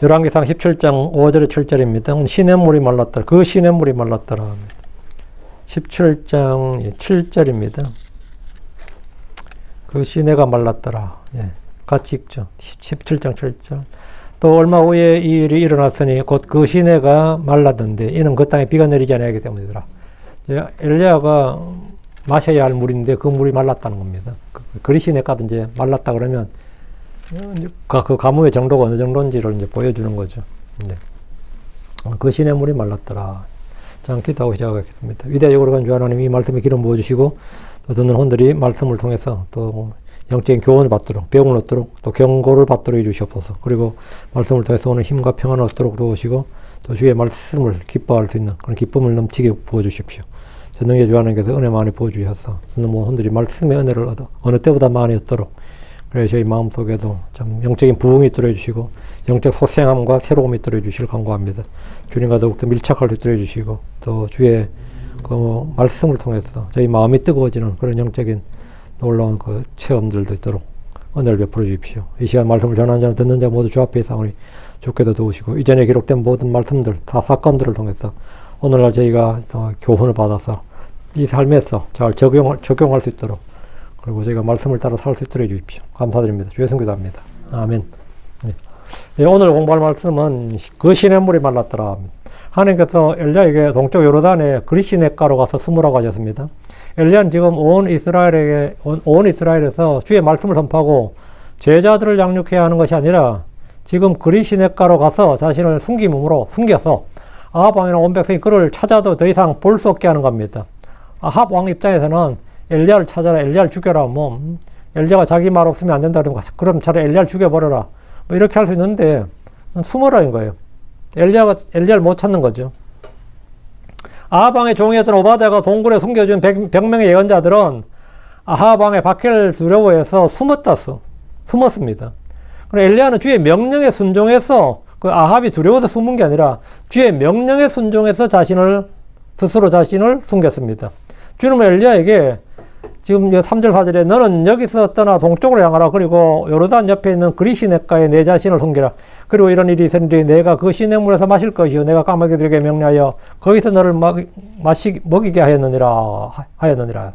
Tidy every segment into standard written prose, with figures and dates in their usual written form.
열왕기상 17장 5절에 7절입니다. 시냇물이 말랐더라. 그 시냇물이 말랐더라. 17장 7절입니다. 그 시내가 말랐더라. 예, 같이 읽죠. 17장 7절. 또 얼마 후에 이 일이 일어났으니 곧 그 시내가 말랐던데 이는 그 땅에 비가 내리지 아니하기 때문이더라. 엘리야가 마셔야 할 물인데 그 물이 말랐다는 겁니다. 그리시내가도 이제 말랐다 그러면 그 가뭄의 정도가 어느 정도인지를 이제 보여주는 거죠. 네. 그 시냇물이 말랐더라. 자, 기도하고 시작하겠습니다. 위대하고 거룩한 주 하나님, 이 말씀에 기름 부어주시고 또 듣는 혼들이 말씀을 통해서 또 영적인 교훈을 받도록, 배움을 얻도록, 또 경고를 받도록 해주시옵소서. 그리고 말씀을 통해서 오늘 힘과 평안을 얻도록 도우시고 또 주의 말씀을 기뻐할 수 있는 그런 기쁨을 넘치게 부어주십시오. 전능의 주 하나님께서 은혜 많이 부어주셔서 듣는 모든 혼들이 말씀의 은혜를 얻어 어느 때보다 많이 얻도록, 그래서 저희 마음속에도 좀 영적인 부흥이 있도록 해주시고 영적 소생함과 새로움이 있도록 해주시길 간구합니다. 주님과 더욱더 밀착할 수 있도록 해주시고 또 주의 그 말씀을 통해서 저희 마음이 뜨거워지는 그런 영적인 놀라운 그 체험들도 있도록 은혜를 베풀어 주십시오. 이 시간 말씀을 전하는 자는 듣는 자 모두 주 앞에 있사오니 주께도 도우시고 이전에 기록된 모든 말씀들 다 사건들을 통해서 오늘날 저희가 교훈을 받아서 이 삶에서 잘 적용할 수 있도록, 그리고 저희가 말씀을 따라 살 수 있도록 해주십시오. 감사드립니다. 주의 성기도합니다. 아멘. 네. 오늘 공부할 말씀은 그 시냇물이 말랐더라. 하나님께서 엘리야에게 동쪽 요르단에 그리시냇가로 가서 숨으라고 하셨습니다. 엘리야는 지금 온 이스라엘에서 주의 말씀을 선포하고 제자들을 양육해야 하는 것이 아니라 지금 그리시냇가로 가서 자신을 숨겨서 아합 왕이나 온 백성이 그를 찾아도 더 이상 볼 수 없게 하는 겁니다. 아합 왕 입장에서는 엘리야를 찾아라, 엘리야를 죽여라, 엘리야가 자기 말 없으면 안 된다 그럼 차라리 엘리야를 죽여버려라, 이렇게 할 수 있는데 숨어라인 거예요. 엘리야를 못 찾는 거죠. 아합 왕의 종이었던 오바댜가 동굴에 숨겨준 100명의 예언자들은 아합 왕의 박해를 두려워해서 숨었습니다. 그럼 엘리야는 주의 명령에 순종해서 그 아합이 두려워서 숨은 게 아니라 주의 명령에 순종해서 스스로 자신을 숨겼습니다. 주님은 엘리야에게 지금 3절 4절에 너는 여기서 떠나 동쪽으로 향하라. 그리고 요르단 옆에 있는 그리시냇가에 내 자신을 숨기라. 그리고 이런 일이 있으니 내가 그 시냇물에서 마실 것이요 내가 까마귀들에게 명령하여 거기서 너를 먹이게 하였느니라.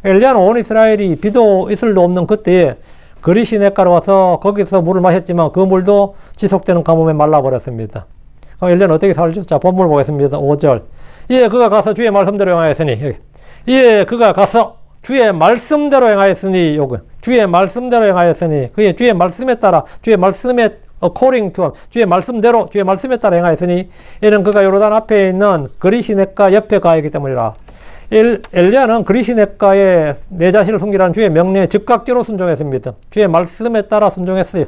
엘리야는 온 이스라엘이 비도 이슬도 없는 그때에 그리시냇가로 와서 거기서 물을 마셨지만 그 물도 지속되는 가뭄에 말라버렸습니다. 그럼 엘리야는 어떻게 살죠? 자, 본문을 보겠습니다. 5절. 이에 그가 가서 주의 말씀대로 행하였으니, 이에 그가 가서 주의 말씀대로 행하였으니, 주의 말씀대로 행하였으니, 그의 주의 말씀에 따라, 주의 말씀에 according to, 주의 말씀대로, 주의 말씀에 따라 행하였으니, 이는 그가 요르단 앞에 있는 그리시냇가 옆에 가있기 때문이라. 엘리야는 그리시냇가에 내 자신을 숨기라는 주의 명령에 즉각적으로 순종했습니다. 주의 말씀에 따라 순종했어요.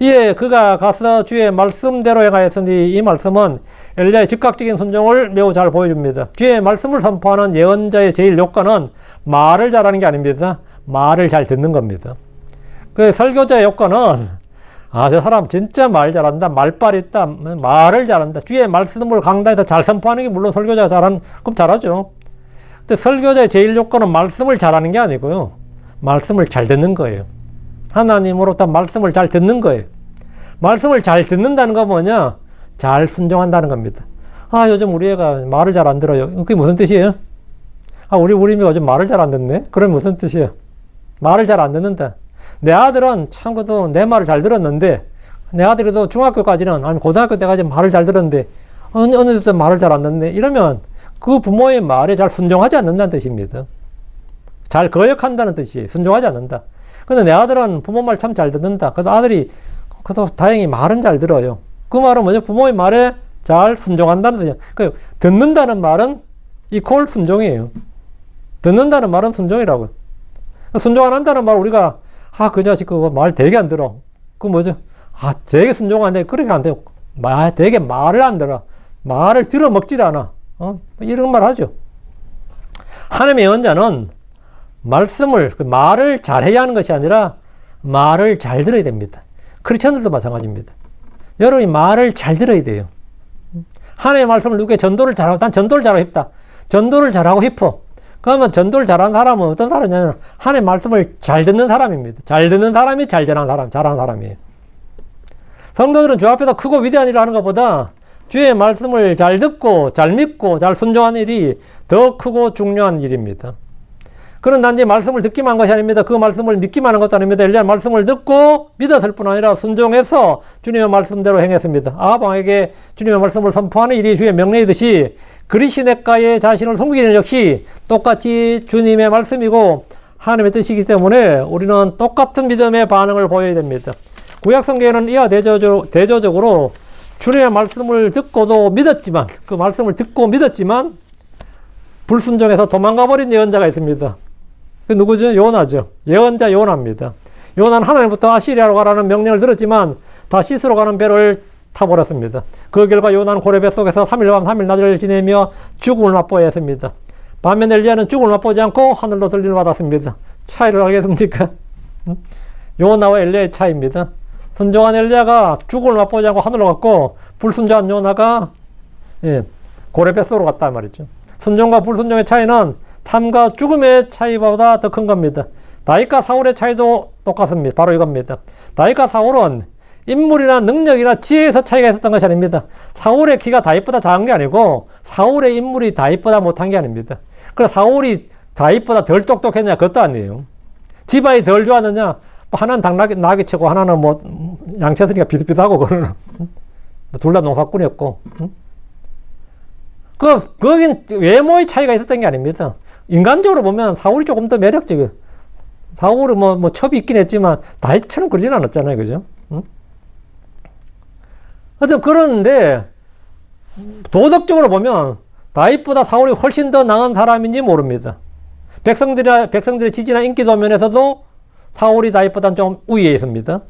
이에 그가 가서 주의 말씀대로 행하였으니, 이 말씀은 엘리야의 즉각적인 순종을 매우 잘 보여줍니다. 주의 말씀을 선포하는 예언자의 제일 요건은 말을 잘하는 게 아닙니다. 말을 잘 듣는 겁니다. 그 설교자의 요건은 저 사람 진짜 말 잘한다, 말빨 있다, 말을 잘한다, 주의 말씀을 강단에서 잘 선포하는 게 물론 설교자가 그럼 잘하죠. 근데 설교자의 제일 요건은 말씀을 잘하는 게 아니고요, 말씀을 잘 듣는 거예요. 하나님으로부터 말씀을 잘 듣는 거예요. 말씀을 잘 듣는다는 건 뭐냐? 잘 순종한다는 겁니다. 요즘 우리 애가 말을 잘 안 들어요. 그게 무슨 뜻이에요? 우리 애가 요즘 말을 잘 안 듣네? 그럼 무슨 뜻이에요? 말을 잘 안 듣는다. 내 아들은 참고도 내 말을 잘 들었는데, 내 아들도 중학교까지는, 아니면 고등학교 때까지 말을 잘 들었는데, 어느 때부터 말을 잘 안 듣네? 이러면 그 부모의 말에 잘 순종하지 않는다는 뜻입니다. 잘 거역한다는 뜻이에요. 순종하지 않는다. 근데 내 아들은 부모 말 참 잘 듣는다. 그래서 다행히 말은 잘 들어요. 그 말은 뭐죠? 부모의 말에 잘 순종한다는 뜻이에요. 그러니까 듣는다는 말은 이퀄 순종이에요. 듣는다는 말은 순종이라고요. 순종 안 한다는 말 우리가 그 자식 그거 말 되게 안 들어. 그 뭐죠? 되게 순종 안 돼. 그렇게 안 돼요. 되게 말을 안 들어. 말을 들어 먹질 않아. 이런 말 하죠. 하나님의 예언자는 말을 잘해야 하는 것이 아니라 말을 잘 들어야 됩니다. 크리스천들도 마찬가지입니다. 여러분이 말을 잘 들어야 돼요. 하나님의 말씀을 누구에게 전도를 잘하고, 난 전도를 잘하고 싶다. 전도를 잘하고 싶어. 그러면 전도를 잘하는 사람은 어떤 사람이냐면 하나님의 말씀을 잘 듣는 사람입니다. 잘 듣는 사람이 잘 전하는 사람이에요. 성도들은 주 앞에서 크고 위대한 일을 하는 것보다 주의 말씀을 잘 듣고 잘 믿고 잘 순종하는 일이 더 크고 중요한 일입니다. 그런 단지 말씀을 듣기만 한 것이 아닙니다. 그 말씀을 믿기만 한 것도 아닙니다. 엘리야는 말씀을 듣고 믿었을 뿐 아니라 순종해서 주님의 말씀대로 행했습니다. 아합 왕에게 주님의 말씀을 선포하는 일이 주의 명령이듯이 그리시네가의 자신을 숨기는 일 역시 똑같이 주님의 말씀이고 하나님의 뜻이기 때문에 우리는 똑같은 믿음의 반응을 보여야 됩니다. 구약성경에는 이와 대조적으로 주님의 말씀을 듣고도 믿었지만, 그 말씀을 듣고 믿었지만 불순종해서 도망가버린 예언자가 있습니다. 그 누구죠? 요나죠. 예언자 요나입니다. 요나는 하나님부터 아시리아로 가라는 명령을 들었지만 다시스로 가는 배를 타버렸습니다. 그 결과 요나는 고래배 속에서 3일 밤 3일 낮을 지내며 죽음을 맛보아야 했습니다. 반면 엘리야는 죽음을 맛보지 않고 하늘로 들림을 받았습니다. 차이를 알겠습니까? 요나와 엘리야의 차이입니다. 순종한 엘리야가 죽음을 맛보지 않고 하늘로 갔고, 불순종한 요나가 고래배 속으로 갔다 말이죠. 순종과 불순종의 차이는 삶과 죽음의 차이보다 더 큰 겁니다. 다윗과 사울의 차이도 똑같습니다. 바로 이겁니다. 다윗과 사울은 인물이나 능력이나 지혜에서 차이가 있었던 것이 아닙니다. 사울의 키가 다윗보다 작은 게 아니고 사울의 인물이 다윗보다 못한 게 아닙니다. 그래서 사울이 다윗보다 덜 똑똑했냐? 그것도 아니에요. 집안이 덜 좋았느냐? 하나는 당나귀 치고 하나는 양치했으니까 비슷비슷하고 그러는 둘 다 농사꾼이었고, 거긴 외모의 차이가 있었던 게 아닙니다. 인간적으로 보면 사울이 조금 더 매력적이에요. 사울은 첩이 있긴 했지만 다윗처럼 그러진 않았잖아요. 그죠? 하여튼 그런데 도덕적으로 보면 다윗보다 사울이 훨씬 더 나은 사람인지 모릅니다. 백성들의 지지나 인기도 면에서도 사울이 다윗보다는 좀 우위에 있습니다.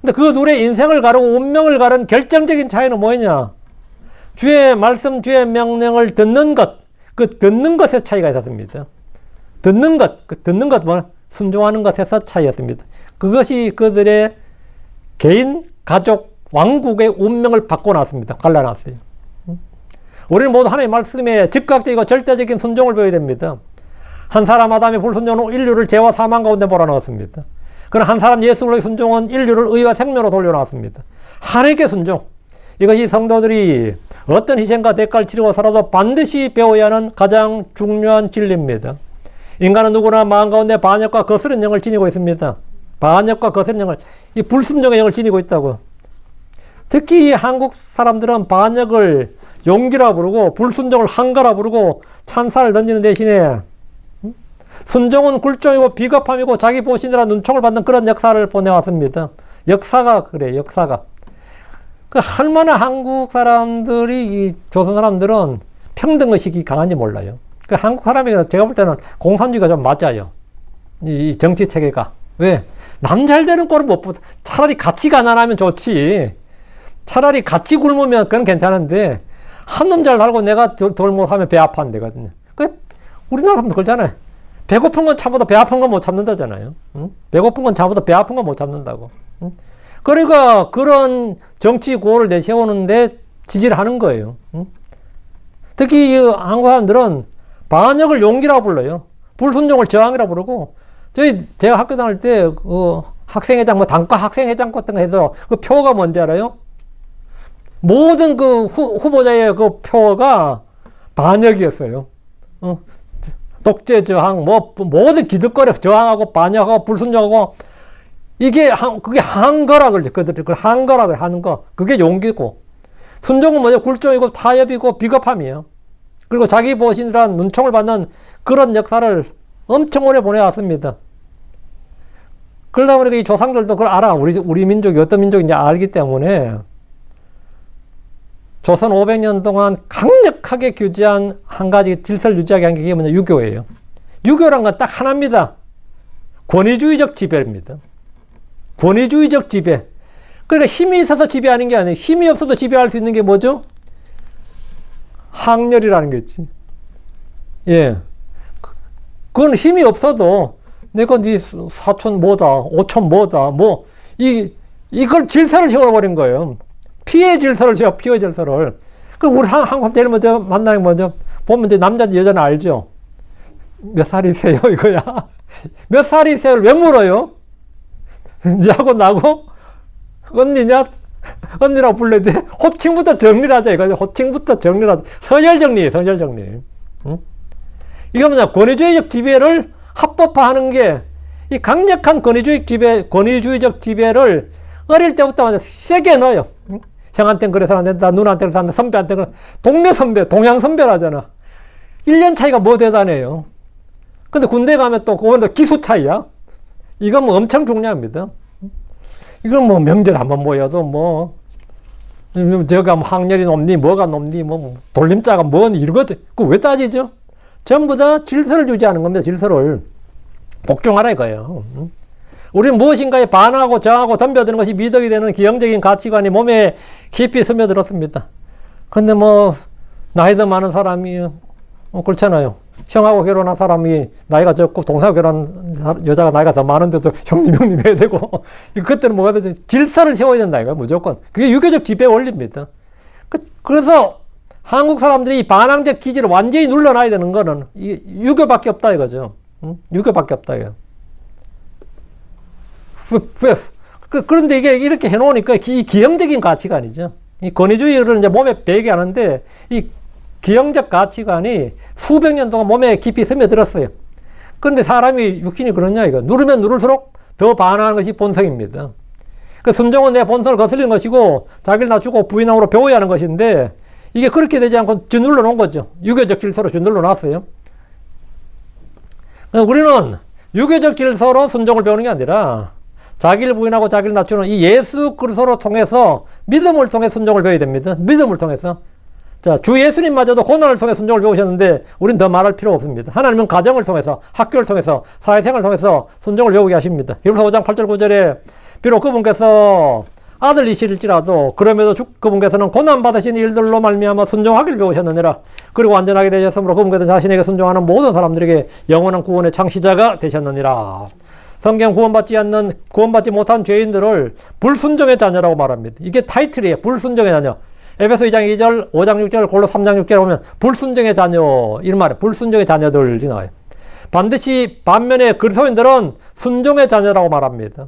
근데 그 둘의 인생을 가르고 운명을 가른 결정적인 차이는 뭐냐? 주의 말씀, 주의 명령을 듣는 것, 그 듣는 것의 차이가 있었습니다. 듣는 것, 순종하는 것에서 차이였습니다. 그것이 그들의 개인, 가족, 왕국의 운명을 바꿔놨습니다. 갈라놨어요. 우리는 모두 하나님의 말씀에 즉각적이고 절대적인 순종을 보여야 됩니다. 한 사람 아담의 불순종은 인류를 죄와 사망 가운데 몰아넣었습니다. 그러나 한 사람 예수의 순종은 인류를 의와 생명으로 돌려놨습니다. 하나님께 순종. 이것이 성도들이 어떤 희생과 대가를 치르고 살아도 반드시 배워야 하는 가장 중요한 진리입니다. 인간은 누구나 마음 가운데 반역과 거스른 영을 지니고 있습니다. 반역과 거스른 영을, 이 불순종의 영을 지니고 있다고. 특히 한국 사람들은 반역을 용기라 부르고 불순종을 한가라 부르고 찬사를 던지는 대신에 순종은 굴종이고 비겁함이고 자기 보시느라 눈총을 받는 그런 역사를 보내왔습니다. 역사가 그래, 역사가. 얼마나 한국 사람들이, 이 조선 사람들은 평등의식이 강한지 몰라요. 한국 사람이 제가 볼 때는 공산주의가 좀 맞아요. 이 정치 체계가. 왜? 남 잘 되는 꼴을 못 보다. 차라리 같이 가난하면 좋지. 차라리 같이 굶으면 그건 괜찮은데, 한 놈 잘 살고 내가 덜 못하면 배 아파하면 되거든요. 우리나라 사람도 그러잖아요. 배고픈 건 참아도 배 아픈 건 못 참는다잖아요. 응? 배고픈 건 참아도 배 아픈 건 못 참는다고. 응? 그러니까 그런 정치 구호를 내세우는데 지지를 하는 거예요. 응? 특히 한국 사람들은 반역을 용기라고 불러요. 불순종을 저항이라고 부르고, 제가 학교 다닐 때 학생회장, 단과 학생회장 같은 거 해서 그 표가 뭔지 알아요? 모든 그 후보자의 그 표가 반역이었어요. 독재 저항, 모든 기득권에 저항하고 반역하고 불순종하고, 그게 한거라 그러죠. 그걸 한거라 하는 거. 그게 용기고. 순종은 뭐죠? 굴종이고 타협이고 비겁함이에요. 그리고 자기 보시느라 눈총을 받는 그런 역사를 엄청 오래 보내왔습니다. 그러다 보니까 이 조상들도 그걸 알아. 우리 민족이 어떤 민족인지 알기 때문에 조선 500년 동안 강력하게 규제한 한 가지 질서를 유지하게 한 게 뭐냐? 유교예요. 유교란 건 딱 하나입니다. 권위주의적 지배입니다. 권위주의적 지배. 그러니까 힘이 있어서 지배하는 게 아니에요. 힘이 없어도 지배할 수 있는 게 뭐죠? 학렬이라는 게 있지. 예. 그건 힘이 없어도 내가 네 사촌 뭐다, 오촌 뭐다, 이걸 질서를 세워버린 거예요. 피해 질서를 세워, 피해 질서를. 우리 한국 제일 먼저 만나는 게 뭐죠? 보면 이제 남자인지 여자는 알죠? 몇 살이세요? 이거야. 몇 살이세요를 왜 물어요? 니하고 나고? 언니냐? 언니라고 불러야 돼. 호칭부터 정리를 하자 이거죠. 호칭부터 정리를 하자. 서열 정리, 서열 정리. 응? 이거 뭐냐, 권위주의적 지배를 합법화하는 게, 이 강력한 권위주의적 지배를 어릴 때부터 세게 넣어요. 응? 형한테는 그래서 안 된다, 누나한테는 그래서 안 된다, 선배한테는 동네 선배, 동양 선배라잖아. 1년 차이가 뭐 대단해요. 근데 군대 가면 또 그건 더 기수 차이야. 이건 뭐 엄청 중요합니다. 이건 뭐 명절 한번 모여도 뭐, 저가 뭐 학렬이 높니, 뭐가 높니, 뭐 돌림자가 뭐니 이러거든. 그거 왜 따지죠? 전부 다 질서를 유지하는 겁니다. 질서를. 복종하라 이거예요. 우리는 무엇인가에 반하고 저하고 덤벼드는 것이 미덕이 되는 기형적인 가치관이 몸에 깊이 스며들었습니다. 근데 뭐, 나이도 많은 사람이, 그렇잖아요. 형하고 결혼한 사람이 나이가 적고 동생하고 결혼한 여자가 나이가 더 많은데도 형님 해야 되고, 그때는 뭐가 되죠? 질서를 세워야 된다 이거야, 무조건. 그게 유교적 지배 원리입니다. 그래서 한국 사람들이 반항적 기질을 완전히 눌러놔야 되는 거는 유교밖에 없다 이거죠. 유교밖에 없다 이거. 그런데 이게 이렇게 해놓으니까 이 기형적인 가치관이죠. 이 권위주의를 이제 몸에 배게 하는데 이 기형적 가치관이 수백 년 동안 몸에 깊이 스며들었어요. 그런데 사람이 육신이 그러냐 이거. 누르면 누를수록 더 반항하는 것이 본성입니다. 그 순종은 내 본성을 거슬리는 것이고 자기를 낮추고 부인함으로 배워야 하는 것인데 이게 그렇게 되지 않고 짓눌러 놓은 거죠. 유교적 질서로 짓눌러 놨어요. 우리는 유교적 질서로 순종을 배우는 게 아니라 자기를 부인하고 자기를 낮추는 이 예수 그리스도를 통해서 믿음을 통해 순종을 배워야 됩니다. 믿음을 통해서. 자, 주 예수님마저도 고난을 통해 순종을 배우셨는데 우린 더 말할 필요가 없습니다. 하나님은 가정을 통해서, 학교를 통해서, 사회생활을 통해서 순종을 배우게 하십니다. 히브리서 5장 8절 9절에 비록 그분께서 아들이실지라도 그럼에도 그분께서는 고난받으신 일들로 말미암아 순종하기를 배우셨느니라. 그리고 완전하게 되셨으므로 그분께서 자신에게 순종하는 모든 사람들에게 영원한 구원의 창시자가 되셨느니라. 성경 구원받지 못한 죄인들을 불순종의 자녀라고 말합니다. 이게 타이틀이에요. 불순종의 자녀. 에베소 2장 2절, 5장 6절, 골로 3장 6절 보면 불순종의 자녀 이런 말이에요. 불순종의 자녀들이 나와요. 반드시 반면에 그리스도인들은 순종의 자녀라고 말합니다.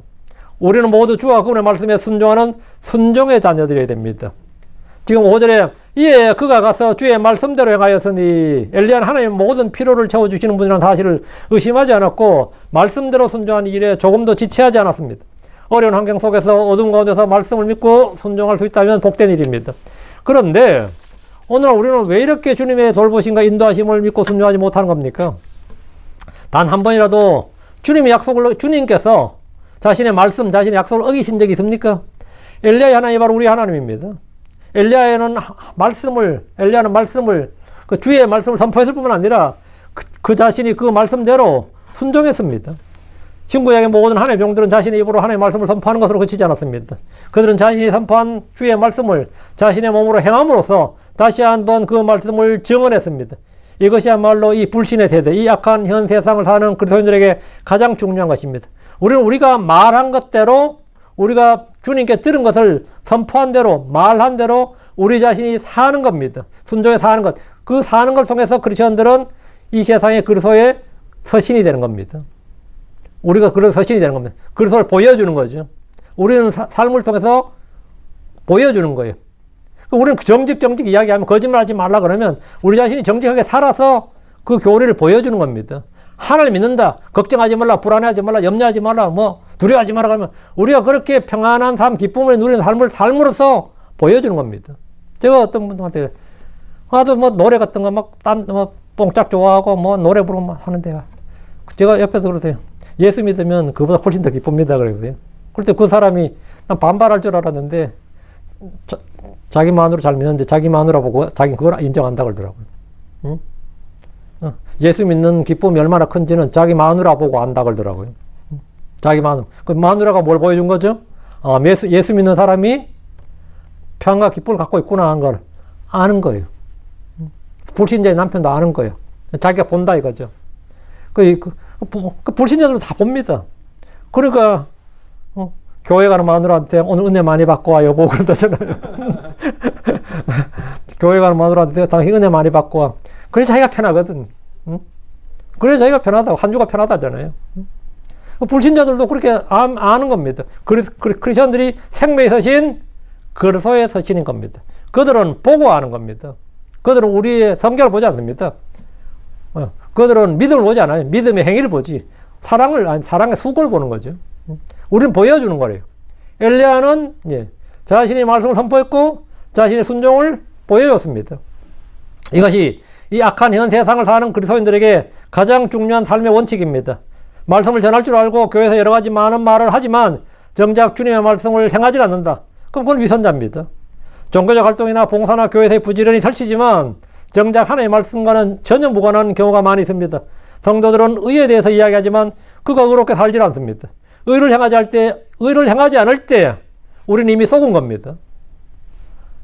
우리는 모두 주와 그분의 말씀에 순종하는 순종의 자녀들이 됩니다. 지금 5절에 이에 그가 가서 주의 말씀대로 행하였으니 엘리야는 하나님의 모든 필요를 채워주시는 분이라는 사실을 의심하지 않았고 말씀대로 순종하는 일에 조금도 지체하지 않았습니다. 어려운 환경 속에서 어둠 가운데서 말씀을 믿고 순종할 수 있다면 복된 일입니다. 그런데 오늘 우리는 왜 이렇게 주님의 돌보심과 인도하심을 믿고 순종하지 못하는 겁니까? 단 한 번이라도 주님께서 자신의 말씀, 자신의 약속을 어기신 적이 있습니까? 엘리야의 하나님이 바로 우리 하나님입니다. 엘리야는 말씀을 그 주의 말씀을 선포했을 뿐만 아니라 그 자신이 그 말씀대로 순종했습니다. 신구약의 모든 하나님의 종들은 자신의 입으로 하나님의 말씀을 선포하는 것으로 그치지 않았습니다. 그들은 자신이 선포한 주의 말씀을 자신의 몸으로 행함으로써 다시 한번 그 말씀을 증언했습니다. 이것이야말로 이 불신의 세대, 이 악한 현 세상을 사는 그리스도인들에게 가장 중요한 것입니다. 우리는 우리가 말한 것대로, 우리가 주님께 들은 것을 선포한 대로, 말한 대로 우리 자신이 사는 겁니다. 순종에 사는 것. 그 사는 걸 통해서 그리스도인들은 이 세상의 그리스도의 서신이 되는 겁니다. 우리가 그런 서신이 되는 겁니다. 그리스도를 보여주는 거죠. 우리는 삶을 통해서 보여주는 거예요. 우리는 정직 이야기하면 거짓말하지 말라 그러면 우리 자신이 정직하게 살아서 그 교리를 보여주는 겁니다. 하나님 믿는다. 걱정하지 말라. 불안해하지 말라. 염려하지 말라. 두려워하지 말라 그러면 우리가 그렇게 평안한 삶, 기쁨을 누리는 삶을 삶으로써 보여주는 겁니다. 제가 어떤 분들한테 아주 노래 같은 거 뽕짝 좋아하고 노래 부르고 하는데 제가 옆에서 그러세요. 예수 믿으면 그보다 훨씬 더 기쁩니다. 그러고요. 그럴 때 그 사람이 난 반발할 줄 알았는데 자기 마누라 잘 믿는데 자기 마누라 보고 자기 그걸 인정한다 그러더라고요. 응? 예수 믿는 기쁨이 얼마나 큰지는 자기 마누라 보고 안다 그러더라고요. 자기 마누라. 그 마누라가 뭘 보여준 거죠? 예수 믿는 사람이 평안과 기쁨을 갖고 있구나 하는 걸 아는 거예요. 불신자의 남편도 아는 거예요. 자기가 본다 이거죠. 그 불신자들도 다 봅니다. 그러니까 교회 가는 마누라한테 오늘 은혜 많이 받고 와 여보 그러잖아요. 교회 가는 마누라한테 당신 은혜 많이 받고 와. 그래 자기가 편하거든. 그래 자기가 편하다고 한 주가 편하다잖아요. 불신자들도 그렇게 아는 겁니다. 크리스천들이 생명에 서신 그리스도의 서신인 겁니다. 그들은 보고 아는 겁니다. 그들은 우리의 성경을 보지 않습니다. 그들은 믿음을 보지 않아요. 믿음의 행위를 보지. 사랑의 수고를 보는 거죠. 우리는 보여주는 거래요. 엘리야는 자신의 말씀을 선포했고 자신의 순종을 보여줬습니다. 이것이 이 악한 현 세상을 사는 그리스도인들에게 가장 중요한 삶의 원칙입니다. 말씀을 전할 줄 알고 교회에서 여러 가지 많은 말을 하지만 정작 주님의 말씀을 행하지 않는다. 그럼 그건 위선자입니다. 종교적 활동이나 봉사나 교회에서 부지런히 설치지만 정작 하나님의 말씀과는 전혀 무관한 경우가 많이 있습니다. 성도들은 의에 대해서 이야기하지만 그가 의롭게 살지 않습니다. 의를 행하지 않을 때 우리는 이미 속은 겁니다.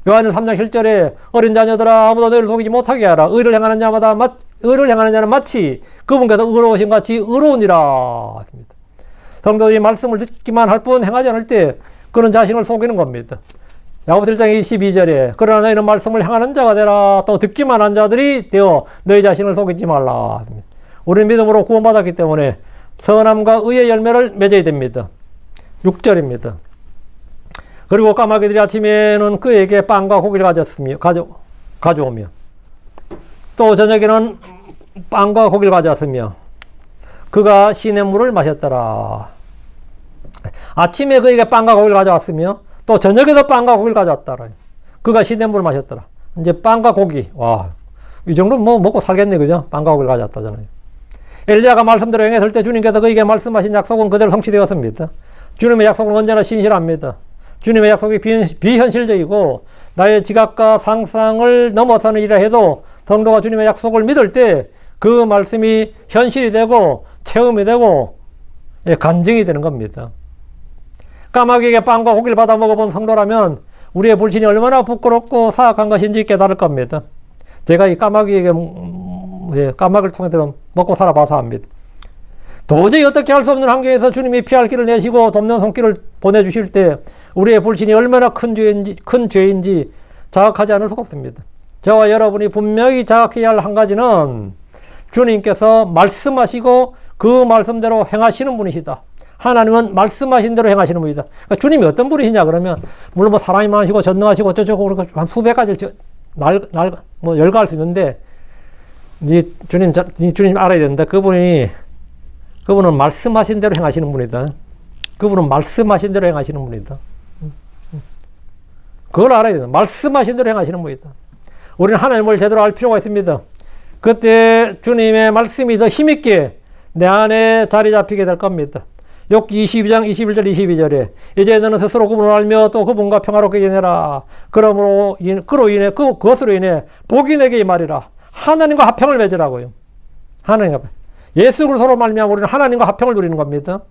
요한일 3장 7절에 어린 자녀들아 아무도 너희를 속이지 못하게 하라. 의를 행하는 자는 마치 그분께서 의로우신 같이 의로우니라. 성도들이 말씀을 듣기만 할 뿐 행하지 않을 때 그는 자신을 속이는 겁니다. 야고보서 1장 22절에 그러나 너희는 말씀을 행하는 자가 되라. 또 듣기만 한 자들이 되어 너희 자신을 속이지 말라. 우리는 믿음으로 구원받았기 때문에 선함과 의의 열매를 맺어야 됩니다. 6절입니다. 그리고 까마귀들이 아침에는 그에게 빵과 고기를 가져오며 또 저녁에는 빵과 고기를 가져왔으며 그가 시냇물을 마셨더라. 아침에 그에게 빵과 고기를 가져왔으며 또 저녁에도 빵과 고기를 가져왔더라. 그가 시냇물을 마셨더라. 이제 빵과 고기, 이 정도는 뭐 먹고 살겠네, 그죠? 빵과 고기를 가져왔다잖아요. 엘리야가 말씀대로 행했을 때 주님께서 그에게 말씀하신 약속은 그대로 성취되었습니다. 주님의 약속은 언제나 신실합니다. 주님의 약속이 비현실적이고 나의 지각과 상상을 넘어서는 일이라 해도 성도가 주님의 약속을 믿을 때 그 말씀이 현실이 되고 체험이 되고 간증이 되는 겁니다. 까마귀에게 빵과 고기를 받아 먹어본 성도라면 우리의 불신이 얼마나 부끄럽고 사악한 것인지 깨달을 겁니다. 제가 이 까마귀를 통해서 먹고 살아봐서 압니다. 도저히 어떻게 할 수 없는 환경에서 주님이 피할 길을 내시고 돕는 손길을 보내주실 때 우리의 불신이 얼마나 큰 죄인지 자각하지 않을 수가 없습니다. 저와 여러분이 분명히 자각해야 할 한 가지는 주님께서 말씀하시고 그 말씀대로 행하시는 분이시다. 하나님은 말씀하신 대로 행하시는 분이다. 그러니까 주님이 어떤 분이시냐 그러면 물론 뭐 사람이 많으시고 전능하시고 어쩌고 한 수백 가지를 열거할 수 있는데 주님 알아야 된다. 그분은 말씀하신 대로 행하시는 분이다. 그분은 말씀하신 대로 행하시는 분이다. 그걸 알아야 된다. 말씀하신 대로 행하시는 분이다. 우리는 하나님을 제대로 알 필요가 있습니다. 그때 주님의 말씀이 더 힘있게 내 안에 자리 잡히게 될 겁니다. 욥기 22장 21절 22절에 이제 너는 스스로 그분을 알며 또 그분과 평화롭게 지내라. 그것으로 인해 복이 내게 임하리라. 하나님과 화평을 맺으라고요. 하나님과 예수 그리스도로 말미암아 우리는 하나님과 화평을 누리는 겁니다.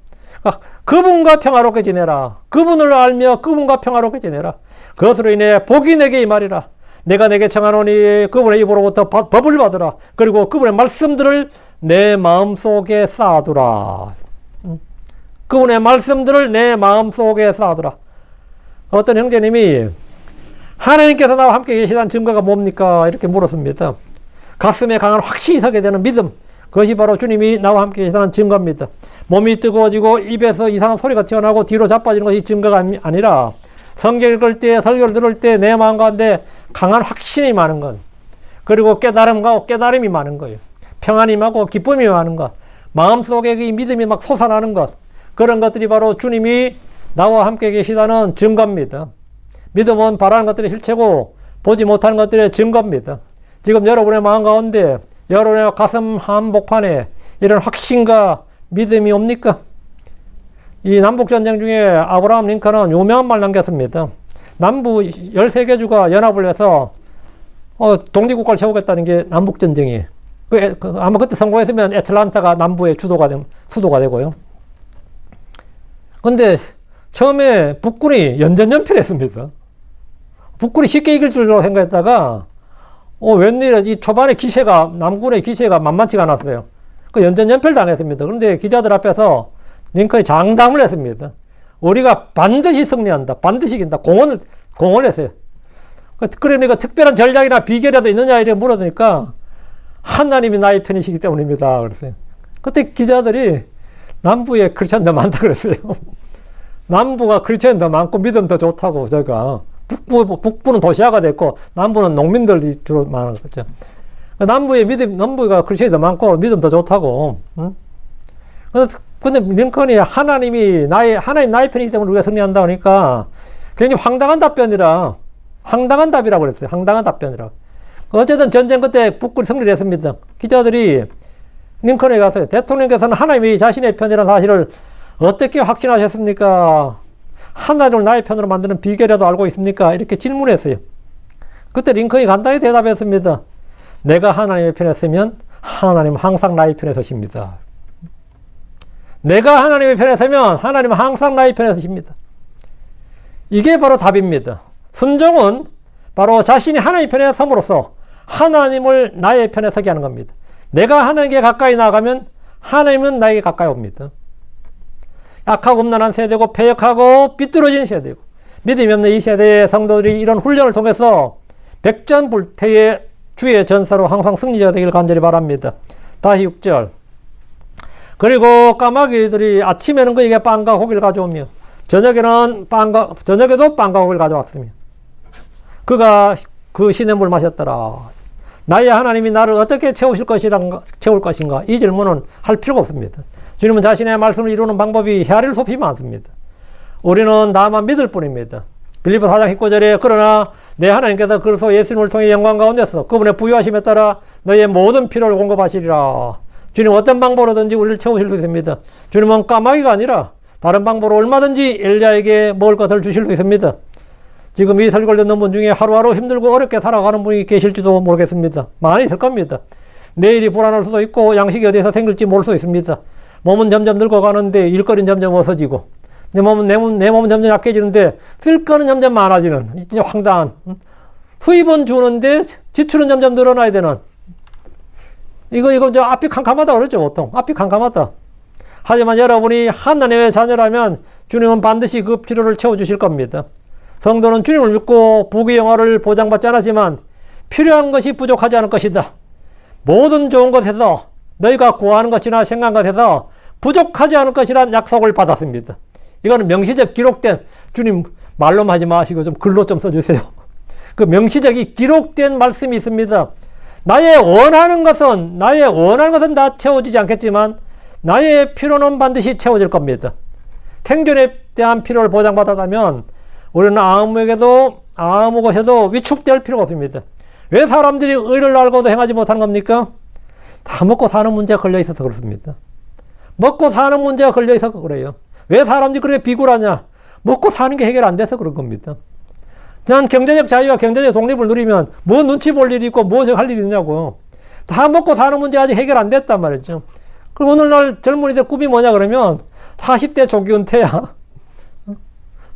그분과 평화롭게 지내라. 그분을 알며 그분과 평화롭게 지내라. 그것으로 인해 복이 내게 임하리라. 내가 내게 청하노니 그분의 입으로부터 법을 받으라. 그리고 그분의 말씀들을 내 마음속에 쌓아두라. 그분의 말씀들을 내 마음속에 쌓아두라. 어떤 형제님이 하나님께서 나와 함께 계시다는 증거가 뭡니까? 이렇게 물었습니다. 가슴에 강한 확신이 서게 되는 믿음. 그것이 바로 주님이 나와 함께 계시다는 증거입니다. 몸이 뜨거워지고 입에서 이상한 소리가 튀어나오고 뒤로 자빠지는 것이 증거가 아니라 성경 읽을 때, 설교를 들을 때 내 마음 가운데 강한 확신이 많은 것, 그리고 깨달음이 많은 거예요. 평안이 많고 기쁨이 많은 것, 마음속에 이 믿음이 막 솟아나는 것, 그런 것들이 바로 주님이 나와 함께 계시다는 증거입니다. 믿음은 바라는 것들의 실체고 보지 못하는 것들의 증거입니다. 지금 여러분의 마음 가운데, 여러분의 가슴 한복판에 이런 확신과 믿음이 옵니까? 이 남북전쟁 중에 아브라함 링컨은 유명한 말 남겼습니다. 남부 13개주가 연합을 해서 독립국가를 세우겠다는 게 남북전쟁이에요. 아마 그때 성공했으면 애틀란타가 남부의 수도가 되고요. 근데 처음에 북군이 연전연필했습니다. 북군이 쉽게 이길 줄로 생각했다가 웬일이야, 이 초반에 남군의 기세가 만만치가 않았어요. 그 연전연필 당했습니다. 그런데 기자들 앞에서 링컨이 장담을 했습니다. 우리가 반드시 승리한다. 반드시 이긴다. 공언을 했어요. 그러니까 특별한 전략이나 비결이라도 있느냐 이렇게 물어보니까 하나님이 나의 편이시기 때문입니다. 그랬어요. 그때 기자들이 남부에 크리스찬 더 많다 그랬어요. 남부가 크리스찬 더 많고 믿음 더 좋다고 제가 북부는 도시화가 됐고, 남부는 농민들이 주로 많은 거죠. 남부가 크리스천이 더 많고, 믿음 더 좋다고. 응? 근데 링컨이 하나님 나의 편이기 때문에 우리가 승리한다 하니까 굉장히 황당한 답변이라, 황당한 답이라고 그랬어요. 황당한 답변이라. 어쨌든 전쟁 그때 북군이 승리를 했습니다. 기자들이 링컨에 가서 대통령께서는 하나님이 자신의 편이라는 사실을 어떻게 확신하셨습니까? 하나님을 나의 편으로 만드는 비결이라도 알고 있습니까? 이렇게 질문했어요. 그때 링컨이 간단히 대답했습니다. 내가 하나님의 편에 서면 하나님은 항상 나의 편에 서십니다. 내가 하나님의 편에 서면 하나님은 항상 나의 편에 서십니다. 이게 바로 답입니다. 순종은 바로 자신이 하나님의 편에 섬으로써 하나님을 나의 편에 서게 하는 겁니다. 내가 하나님께 가까이 나가면 하나님은 나에게 가까이 옵니다. 약하고 음란한 세대고 패역하고 삐뚤어진 세대고 믿음이 없는 이 세대의 성도들이 이런 훈련을 통해서 백전불태의 주의 전사로 항상 승리자가 되기를 간절히 바랍니다. 다시 6절. 그리고 까마귀들이 아침에는 그에게 빵과 고기를 가져오며 저녁에도 빵과 고기를 가져왔으며 그가 그 시냇물을 마셨더라. 나의 하나님이 나를 어떻게 채울 것인가? 이 질문은 할 필요가 없습니다. 주님은 자신의 말씀을 이루는 방법이 헤아릴 수 없이 많습니다. 우리는 다만 믿을 뿐입니다. 빌립보 4장 19절에 그러나 내 하나님께서 그리스도 예수님을 통해 영광 가운데서 그분의 부유하심에 따라 너의 모든 필요를 공급하시리라. 주님 어떤 방법으로든지 우리를 채우실 수 있습니다. 주님은 까마귀가 아니라 다른 방법으로 얼마든지 엘리야에게 먹을 것을 주실 수 있습니다. 지금 이 설교를 듣는 분 중에 하루하루 힘들고 어렵게 살아가는 분이 계실지도 모르겠습니다. 많이 있을 겁니다. 내일이 불안할 수도 있고 양식이 어디서 생길지 모를 수 있습니다. 몸은 점점 늙어가는데 일거리는 점점 없어지고 내 몸은 점점 약해지는데 쓸 거는 점점 많아지는 이제 황당한 수입은 주는데 지출은 점점 늘어나야 되는 이거 저 앞이 캄캄하다 그러죠. 보통 앞이 캄캄하다. 하지만 여러분이 하나님의 자녀라면 주님은 반드시 그 필요를 채워주실 겁니다. 성도는 주님을 믿고 부귀 영화를 보장받지 않았지만 필요한 것이 부족하지 않을 것이다. 모든 좋은 것에서 너희가 구하는 것이나 생각한 것에서 부족하지 않을 것이란 약속을 받았습니다. 이거는 명시적 기록된, 주님 말로만 하지 마시고 좀 글로 좀 써주세요. 그 명시적이 기록된 말씀이 있습니다. 나의 원하는 것은 다 채워지지 않겠지만 나의 필요는 반드시 채워질 겁니다. 생존에 대한 필요를 보장받았다면 우리는 아무 곳에도 위축될 필요가 없습니다. 왜 사람들이 의를 알고도 행하지 못하는 겁니까? 다 먹고 사는 문제가 걸려 있어서 그렇습니다. 먹고 사는 문제가 걸려 있어서 그래요. 왜 사람들이 그렇게 비굴하냐? 먹고 사는 게 해결 안 돼서 그런 겁니다. 난 경제적 자유와 경제적 독립을 누리면 뭐 눈치 볼 일이 있고 뭐 할 일이 있냐고요. 다 먹고 사는 문제 아직 해결 안 됐단 말이죠. 그럼 오늘날 젊은이들 꿈이 뭐냐 그러면 40대 조기 은퇴야.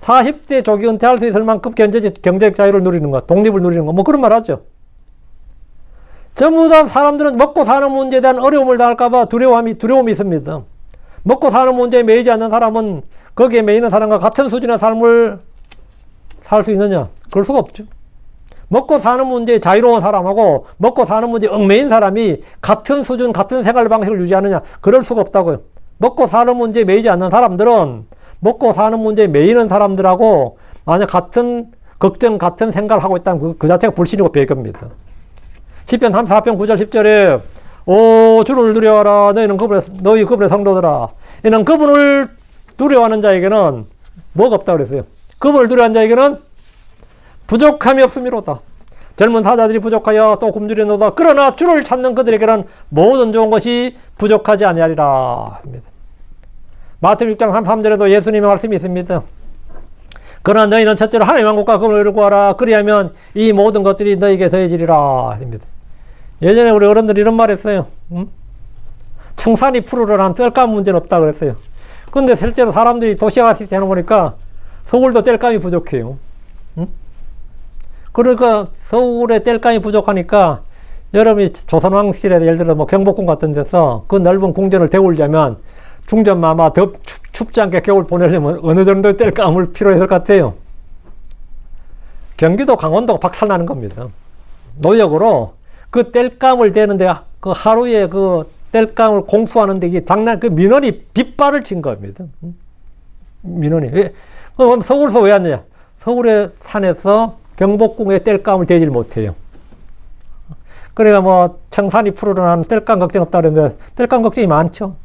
40대 조기 은퇴할 수 있을 만큼 경제적 자유를 누리는 것, 독립을 누리는 것, 뭐 그런 말 하죠. 전부 다 사람들은 먹고 사는 문제에 대한 어려움을 당할까봐 두려움이 있습니다. 먹고 사는 문제에 매이지 않는 사람은 거기에 매이는 사람과 같은 수준의 삶을 살 수 있느냐? 그럴 수가 없죠. 먹고 사는 문제에 자유로운 사람하고 먹고 사는 문제에 얽매인 사람이 같은 수준, 같은 생활 방식을 유지하느냐? 그럴 수가 없다고요. 먹고 사는 문제에 매이지 않는 사람들은 먹고 사는 문제에 매이는 사람들하고 만약 같은 걱정, 같은 생각을 하고 있다면 그 자체가 불신이고 배교입니다. 시편 34편 9절 10절에 오 주를 두려워하라 너희 그분의 성도들아 이는 그분을 두려워하는 자에게는 뭐가 없다 그랬어요. 그분을 두려워하는 자에게는 부족함이 없음이로다. 젊은 사자들이 부족하여 또 굶주려노다. 그러나 주를 찾는 그들에게는 모든 좋은 것이 부족하지 아니하리라. 마태복음 6장 33절에도 예수님의 말씀이 있습니다. 그러나 너희는 첫째로 하나님의 왕국과 그분의 의를 구하라. 그리하면 이 모든 것들이 너희에게 더해지리라. 예전에 우리 어른들이 이런 말 했어요. 청산이 푸르르한 땔감 문제는 없다 그랬어요. 근데 실제로 사람들이 도시화시 되는 거니까 서울도 땔감이 부족해요. 그러니까 서울에 땔감이 부족하니까 여러분이 조선왕실에 예를 들어 뭐 경복궁 같은 데서 그 넓은 궁전을 데우려면 중전마마 춥지 않게 겨울 보내려면 어느 정도의 땔감을 필요했을 것 같아요. 경기도 강원도가 박살나는 겁니다. 노역으로 그 땔감을 대는데 그 하루에 그 땔감을 공수하는데 이게 그 민원이 빗발을 친 겁니다. 민원이. 왜? 그럼 서울서 왜 왔느냐? 서울의 산에서 경복궁의 땔감을 대질 못해요. 그러니까 뭐 청산이 푸르러나는 땔감 걱정 없다 그랬는데 땔감 걱정이 많죠.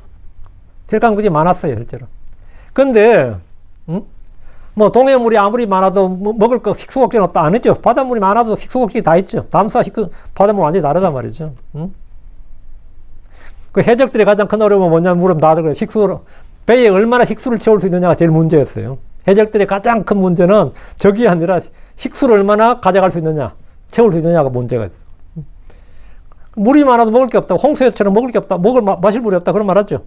땔감 걱정이 많았어요, 실제로. 근데 뭐 동해물이 아무리 많아도 먹을 거 식수 걱정 없다 안 했죠. 바닷물이 많아도 식수 걱정이 다 있죠. 담수와 바닷물 완전히 다르단 말이죠. 그 해적들의 가장 큰 어려움은 뭐냐면 물으면 다들 그래요. 배에 얼마나 식수를 채울 수 있느냐가 제일 문제였어요. 해적들의 가장 큰 문제는 적이 아니라 식수를 얼마나 가져갈 수 있느냐, 채울 수 있느냐가 문제가 있어요. 물이 많아도 먹을 게 없다. 홍수에서처럼 먹을 게 없다. 마실 물이 없다. 그런 말 하죠.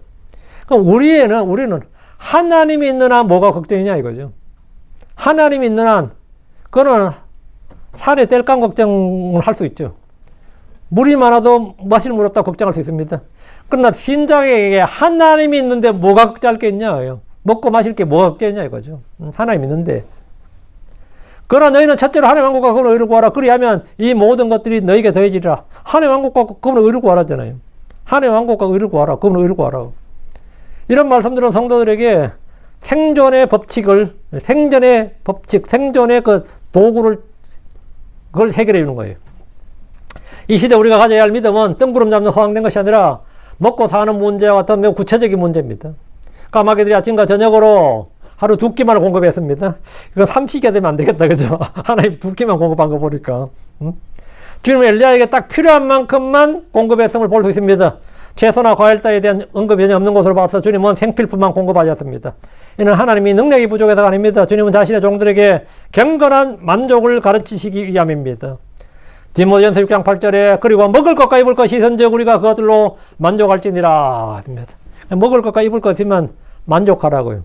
그럼 우리는 하나님이 있는 한 뭐가 걱정이냐 이거죠. 하나님이 있는 한, 그거는 산에 땔감 걱정을 할 수 있죠. 물이 많아도 마실 물 없다 걱정할 수 있습니다. 그러나 신자에게 하나님이 있는데 뭐가 걱정할 게 있냐. 먹고 마실 게 뭐가 걱정이냐 이거죠. 하나님이 있는데. 그러나 너희는 첫째로 하나님 왕국과 그분의 의를 구하라. 그리하면 이 모든 것들이 너희에게 더해지리라. 하나님 왕국과 그분의 의를 구하라잖아요. 하나님 왕국과 의를 구하라. 그분의 의를 구하라. 이런 말씀들은 성도들에게 생존의 법칙을, 생존의 그 도구를, 그걸 해결해 주는 거예요. 이 시대 우리가 가져야 할 믿음은 뜬구름 잡는 허황된 것이 아니라 먹고 사는 문제와 같은 매우 구체적인 문제입니다. 까마귀들이 아침과 저녁으로 하루 2끼만을 공급했습니다. 이건 3시게 되면 안 되겠다, 그죠? 하나님 2끼만 공급한 거 보니까. 주님은 엘리야에게 딱 필요한 만큼만 공급했음을 볼 수 있습니다. 채소나 과일 따위에 대한 언급이 전혀 없는 것으로 봐서 주님은 생필품만 공급하셨습니다. 이는 하나님이 능력이 부족해서가 아닙니다. 주님은 자신의 종들에게 경건한 만족을 가르치시기 위함입니다. 디모데전서 6장 8절에 그리고 먹을 것과 입을 것이 있은즉 우리가 그것들로 만족할지니라 합니다. 먹을 것과 입을 것 있으면 만족하라고요.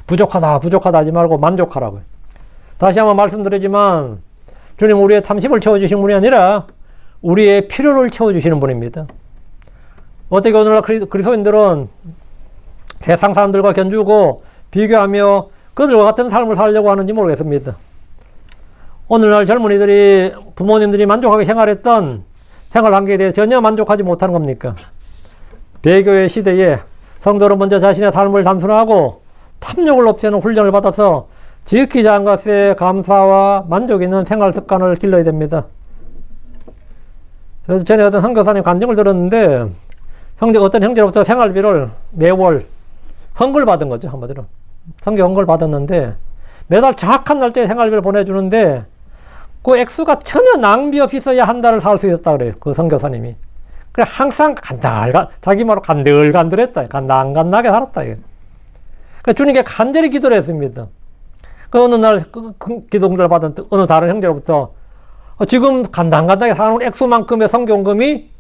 부족하다 하지 말고 만족하라고요. 다시 한번 말씀드리지만 주님은 우리의 탐심을 채워주시는 분이 아니라 우리의 필요를 채워주시는 분입니다. 어떻게 오늘날 그리스도인들은 세상 사람들과 견주고 비교하며 그들과 같은 삶을 살려고 하는지 모르겠습니다. 오늘날 젊은이들이 부모님들이 만족하게 생활했던 생활 환경에 대해 전혀 만족하지 못하는 겁니까? 배교의 시대에 성도는 먼저 자신의 삶을 단순화하고 탐욕을 없애는 훈련을 받아서 지극히 작은 것에 감사와 만족 있는 생활 습관을 길러야 됩니다. 그래서 전에 어떤 선교사님 간증을 들었는데 어떤 형제로부터 생활비를 매월 헌금 받은 거죠. 한마디로 선교 헌금을 받았는데 매달 정확한 날짜에 생활비를 보내주는데 그 액수가 전혀 낭비 없이 써야 한 달을 살 수 있었다 그래요. 그 선교사님이. 그래 항상 자기 말로 간들간들했다. 간당간당하게 살았다. 그러니까 주님께 간절히 기도를 했습니다. 그 어느 날 기도를 받은 어느 다른 형제로부터 지금 간당간당하게 사는 액수만큼의 선교금이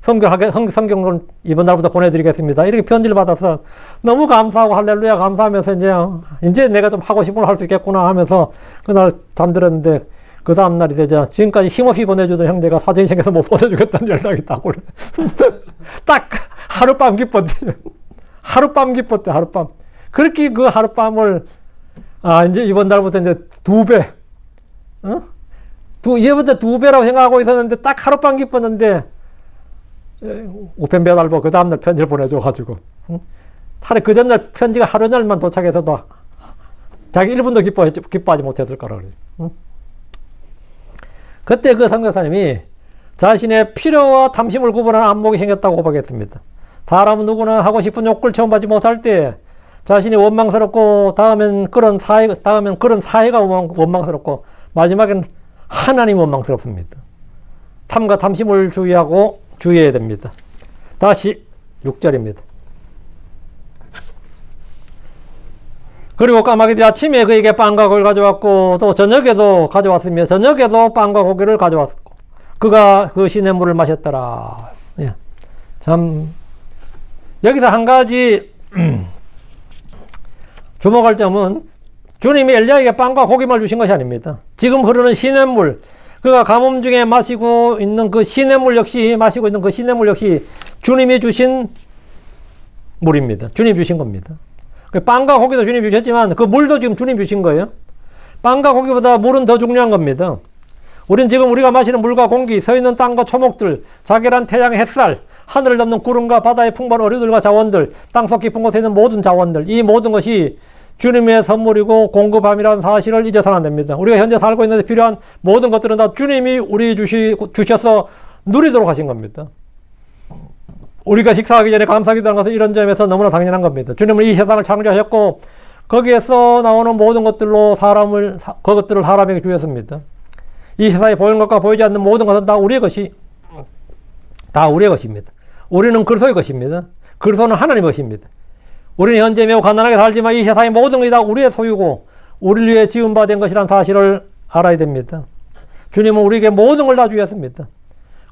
성경을 이번 달부터 보내드리겠습니다. 이렇게 편지를 받아서 너무 감사하고 할렐루야 감사하면서 이제 내가 좀 하고 싶은 걸 할 수 있겠구나 하면서 그날 잠들었는데 그 다음날이 되자 지금까지 힘없이 보내주던 형제가 사정이 생겨서 못 보내주겠다는 연락이 딱 오래. 딱 하룻밤 기뻤대요. 하룻밤 기뻤대, 하룻밤. 그렇게 그 하룻밤을 이제 이번 달부터 이제 2배. 이제부터 2배라고 생각하고 있었는데 딱 하룻밤 기뻤는데 우편 배달부 그 다음날 편지를 보내줘가지고 차라리 그 전날 편지가 하루날만 도착해서도 자기 1분도 기뻐하지 못했을 거라 그래요. 그때 그 선교사님이 자신의 필요와 탐심을 구분하는 안목이 생겼다고 고백했습니다. 사람은 누구나 하고 싶은 욕구를 체험받지 못할 때 자신이 원망스럽고 다음엔 그런 사회가 원망스럽고 마지막엔 하나님 원망스럽습니다. 탐과 탐심을 주의해야 됩니다. 다시 6절입니다. 그리고 까마귀들이 아침에 그에게 빵과 고기를 가져왔고 또 저녁에도 가져왔으며 저녁에도 빵과 고기를 가져왔고 그가 그 시냇물을 마셨더라. 예. 참 여기서 한 가지 주목할 점은 주님이 엘리야에게 빵과 고기만 주신 것이 아닙니다. 지금 흐르는 시냇물 그가 가뭄 중에 마시고 있는 그 시냇물 역시 주님이 주신 물입니다. 주님이 주신 겁니다. 빵과 고기도 주님이 주셨지만 그 물도 지금 주님이 주신 거예요. 빵과 고기보다 물은 더 중요한 겁니다. 우린 지금 우리가 마시는 물과 공기, 서 있는 땅과 초목들, 자결한 태양, 햇살, 하늘을 넘는 구름과 바다의 풍부한 어류들과 자원들, 땅속 깊은 곳에 있는 모든 자원들, 이 모든 것이 주님의 선물이고 공급함이라는 사실을 잊어서는 안 됩니다. 우리가 현재 살고 있는데 필요한 모든 것들은 다 주님이 우리 주셔서 누리도록 하신 겁니다. 우리가 식사하기 전에 감사기도하는 것은 이런 점에서 너무나 당연한 겁니다. 주님은 이 세상을 창조하셨고 거기에서 나오는 모든 것들로 그것들을 사람에게 주셨습니다. 이 세상에 보이는 것과 보이지 않는 모든 것은 다 우리의 것입니다. 우리는 그리스도의 것입니다. 그리스도는 하나님의 것입니다. 우리는 현재 매우 가난하게 살지만 이 세상의 모든 것이 다 우리의 소유고 우리를 위해 지음받은 것이라는 사실을 알아야 됩니다. 주님은 우리에게 모든 걸 다 주셨습니다.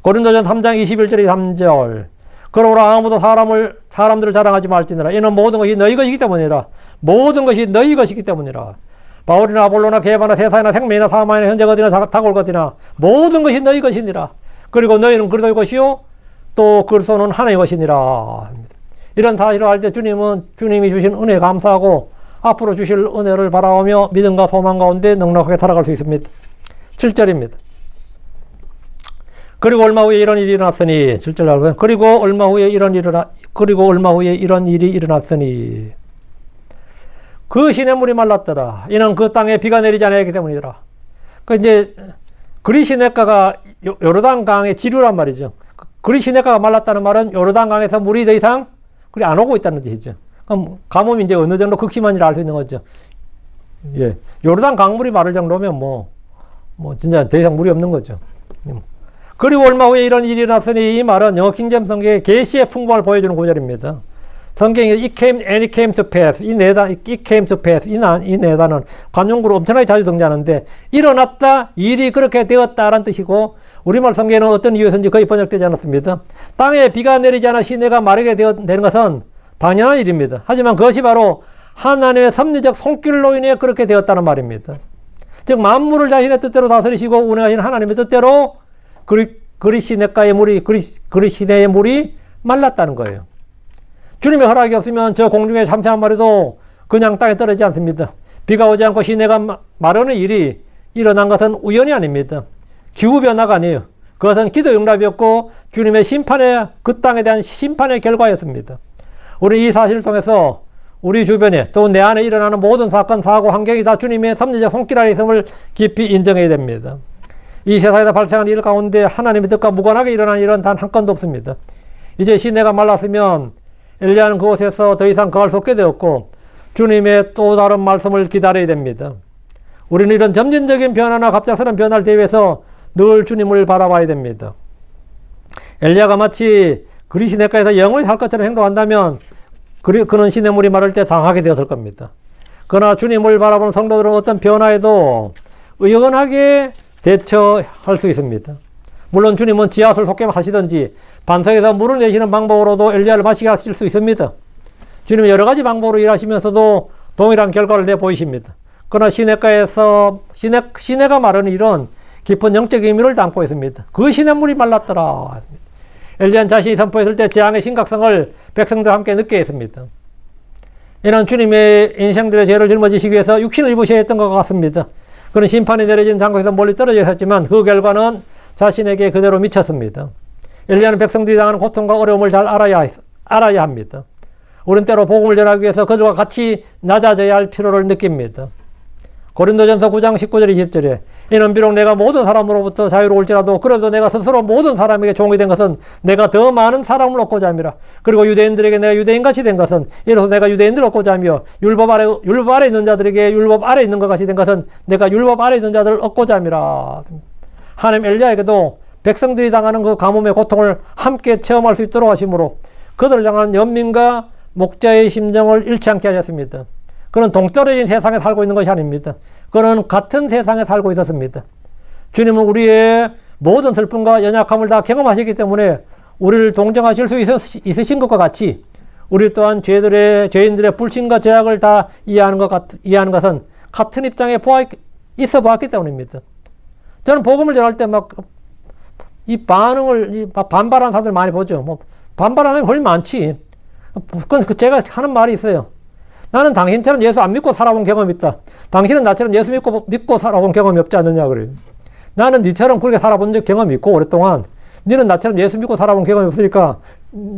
고린도전서 3장 21절 3절 그러므로 아무도 사람들을 자랑하지 말지니라. 이는 모든 것이 너희 것이기 때문이라. 모든 것이 너희 것이기 때문이라. 바울이나 아볼로나 게바나 세사나 생명이나 사마이나 현재가 어디나 다골 것이나 모든 것이 너희 것이니라. 그리고 너희는 그리스도의 것이요 또 그리스도는 하나님의 것이니라. 이런 사실을 알 때 주님이 주신 은혜에 감사하고 앞으로 주실 은혜를 바라보며 믿음과 소망 가운데 넉넉하게 살아갈 수 있습니다. 7절입니다. 그리고 얼마 후에 이런 일이 일어났으니 7절 알고요. 그리고 얼마 후에 이런 일이 일어났으니 그 시냇물이 말랐더라. 이는 그 땅에 비가 내리지 않았기 때문이더라. 이제 그리시네가가 요르단강의 지류란 말이죠. 그리시네가가 말랐다는 말은 요르단강에서 물이 더 이상 안 오고 있다는 뜻이죠. 그럼 가뭄이 이제 어느 정도 극심한지를 알 수 있는 거죠. 예. 요르단 강물이 마를 정도면 진짜 더 이상 물이 없는 거죠. 그리고 얼마 후에 이런 일이 일어났으니 이 말은 영어 킹잼 성경의 계시의 풍성을 보여주는 구절입니다. 성경에 it came to pass 이 네 단은 관용구로 엄청나게 자주 등장하는데 일어났다, 일이 그렇게 되었다라는 뜻이고 우리말 성경에는 어떤 이유에서인지 거의 번역되지 않았습니다. 땅에 비가 내리지 않아 시내가 마르게 되는 것은 당연한 일입니다. 하지만 그것이 바로 하나님의 섭리적 손길로 인해 그렇게 되었다는 말입니다. 즉 만물을 자신의 뜻대로 다스리시고 운행하시는 하나님의 뜻대로 그리시네가의 물이 말랐다는 거예요. 주님의 허락이 없으면 저 공중에 참새 한 마리도 그냥 땅에 떨어지지 않습니다. 비가 오지 않고 시내가 마르는 일이 일어난 것은 우연이 아닙니다. 기후변화가 아니에요. 그것은 기도 응답이었고 주님의 그 땅에 대한 심판의 결과였습니다. 우리 이 사실을 통해서 우리 주변에 또 내 안에 일어나는 모든 사건, 사고, 환경이 다 주님의 섭리적 손길 아래 있음을 깊이 인정해야 됩니다. 이 세상에서 발생한 일 가운데 하나님의 뜻과 무관하게 일어난 일은 단 한 건도 없습니다. 이제 시내가 말랐으면 엘리야는 그곳에서 더 이상 거할 수 없게 되었고 주님의 또 다른 말씀을 기다려야 됩니다. 우리는 이런 점진적인 변화나 갑작스러운 변화를 대비해서 늘 주님을 바라봐야 됩니다. 엘리야가 마치 그리시네가에서 영원히 살 것처럼 행동한다면 그는 시냇물이 마를 때 당하게 되었을 겁니다. 그러나 주님을 바라보는 성도들은 어떤 변화에도 의연하게 대처할 수 있습니다. 물론 주님은 지하수를 솟게 하시든지 반석에서 물을 내시는 방법으로도 엘리야를 마시게 하실 수 있습니다. 주님은 여러 가지 방법으로 일하시면서도 동일한 결과를 내보이십니다. 그러나 시내가 마르는 일은 깊은 영적 의미를 담고 있습니다. 그 시냇물이 말랐더라. 엘리야는 자신이 선포했을 때 재앙의 심각성을 백성들과 함께 느끼게 했습니다. 이는 주님의 인생들의 죄를 짊어지시기 위해서 육신을 입으셔야 했던 것 같습니다. 그는 심판이 내려지는 장소에서 멀리 떨어져 있었지만 그 결과는 자신에게 그대로 미쳤습니다. 엘리야는 백성들이 당하는 고통과 어려움을 잘 알아야 합니다. 우린 때로 복음을 전하기 위해서 그들과 같이 낮아져야 할 필요를 느낍니다. 고린도전서 9장 19절 20절에 이는 비록 내가 모든 사람으로부터 자유로울지라도 그래도 내가 스스로 모든 사람에게 종이 된 것은 내가 더 많은 사람을 얻고자 함이라. 그리고 유대인들에게 내가 유대인같이 된 것은 이로써 내가 유대인들을 얻고자 하며 율법 아래 있는 자들에게 율법 아래 있는 것 같이 된 것은 내가 율법 아래 있는 자들을 얻고자 함이라. 하나님 엘리야에게도 백성들이 당하는 그 가뭄의 고통을 함께 체험할 수 있도록 하심으로 그들을 향한 연민과 목자의 심정을 잃지 않게 하셨습니다. 그는 동떨어진 세상에 살고 있는 것이 아닙니다. 그는 같은 세상에 살고 있었습니다. 주님은 우리의 모든 슬픔과 연약함을 다 경험하셨기 때문에 우리를 동정하실 수 있으신 것과 같이 우리 또한 죄인들의 불신과 죄악을 다 이해하는 것은 같은 입장에 있어 보았기 때문입니다. 저는 복음을 전할 때 반발하는 사람들 많이 보죠. 반발하는 사람이 훨씬 많지. 그건 제가 하는 말이 있어요. 나는 당신처럼 예수 안 믿고 살아본 경험이 있다. 당신은 나처럼 예수 믿고 살아본 경험이 없지 않느냐 그래요. 나는 니처럼 그렇게 살아본 경험이 있고 오랫동안 니는 나처럼 예수 믿고 살아본 경험이 없으니까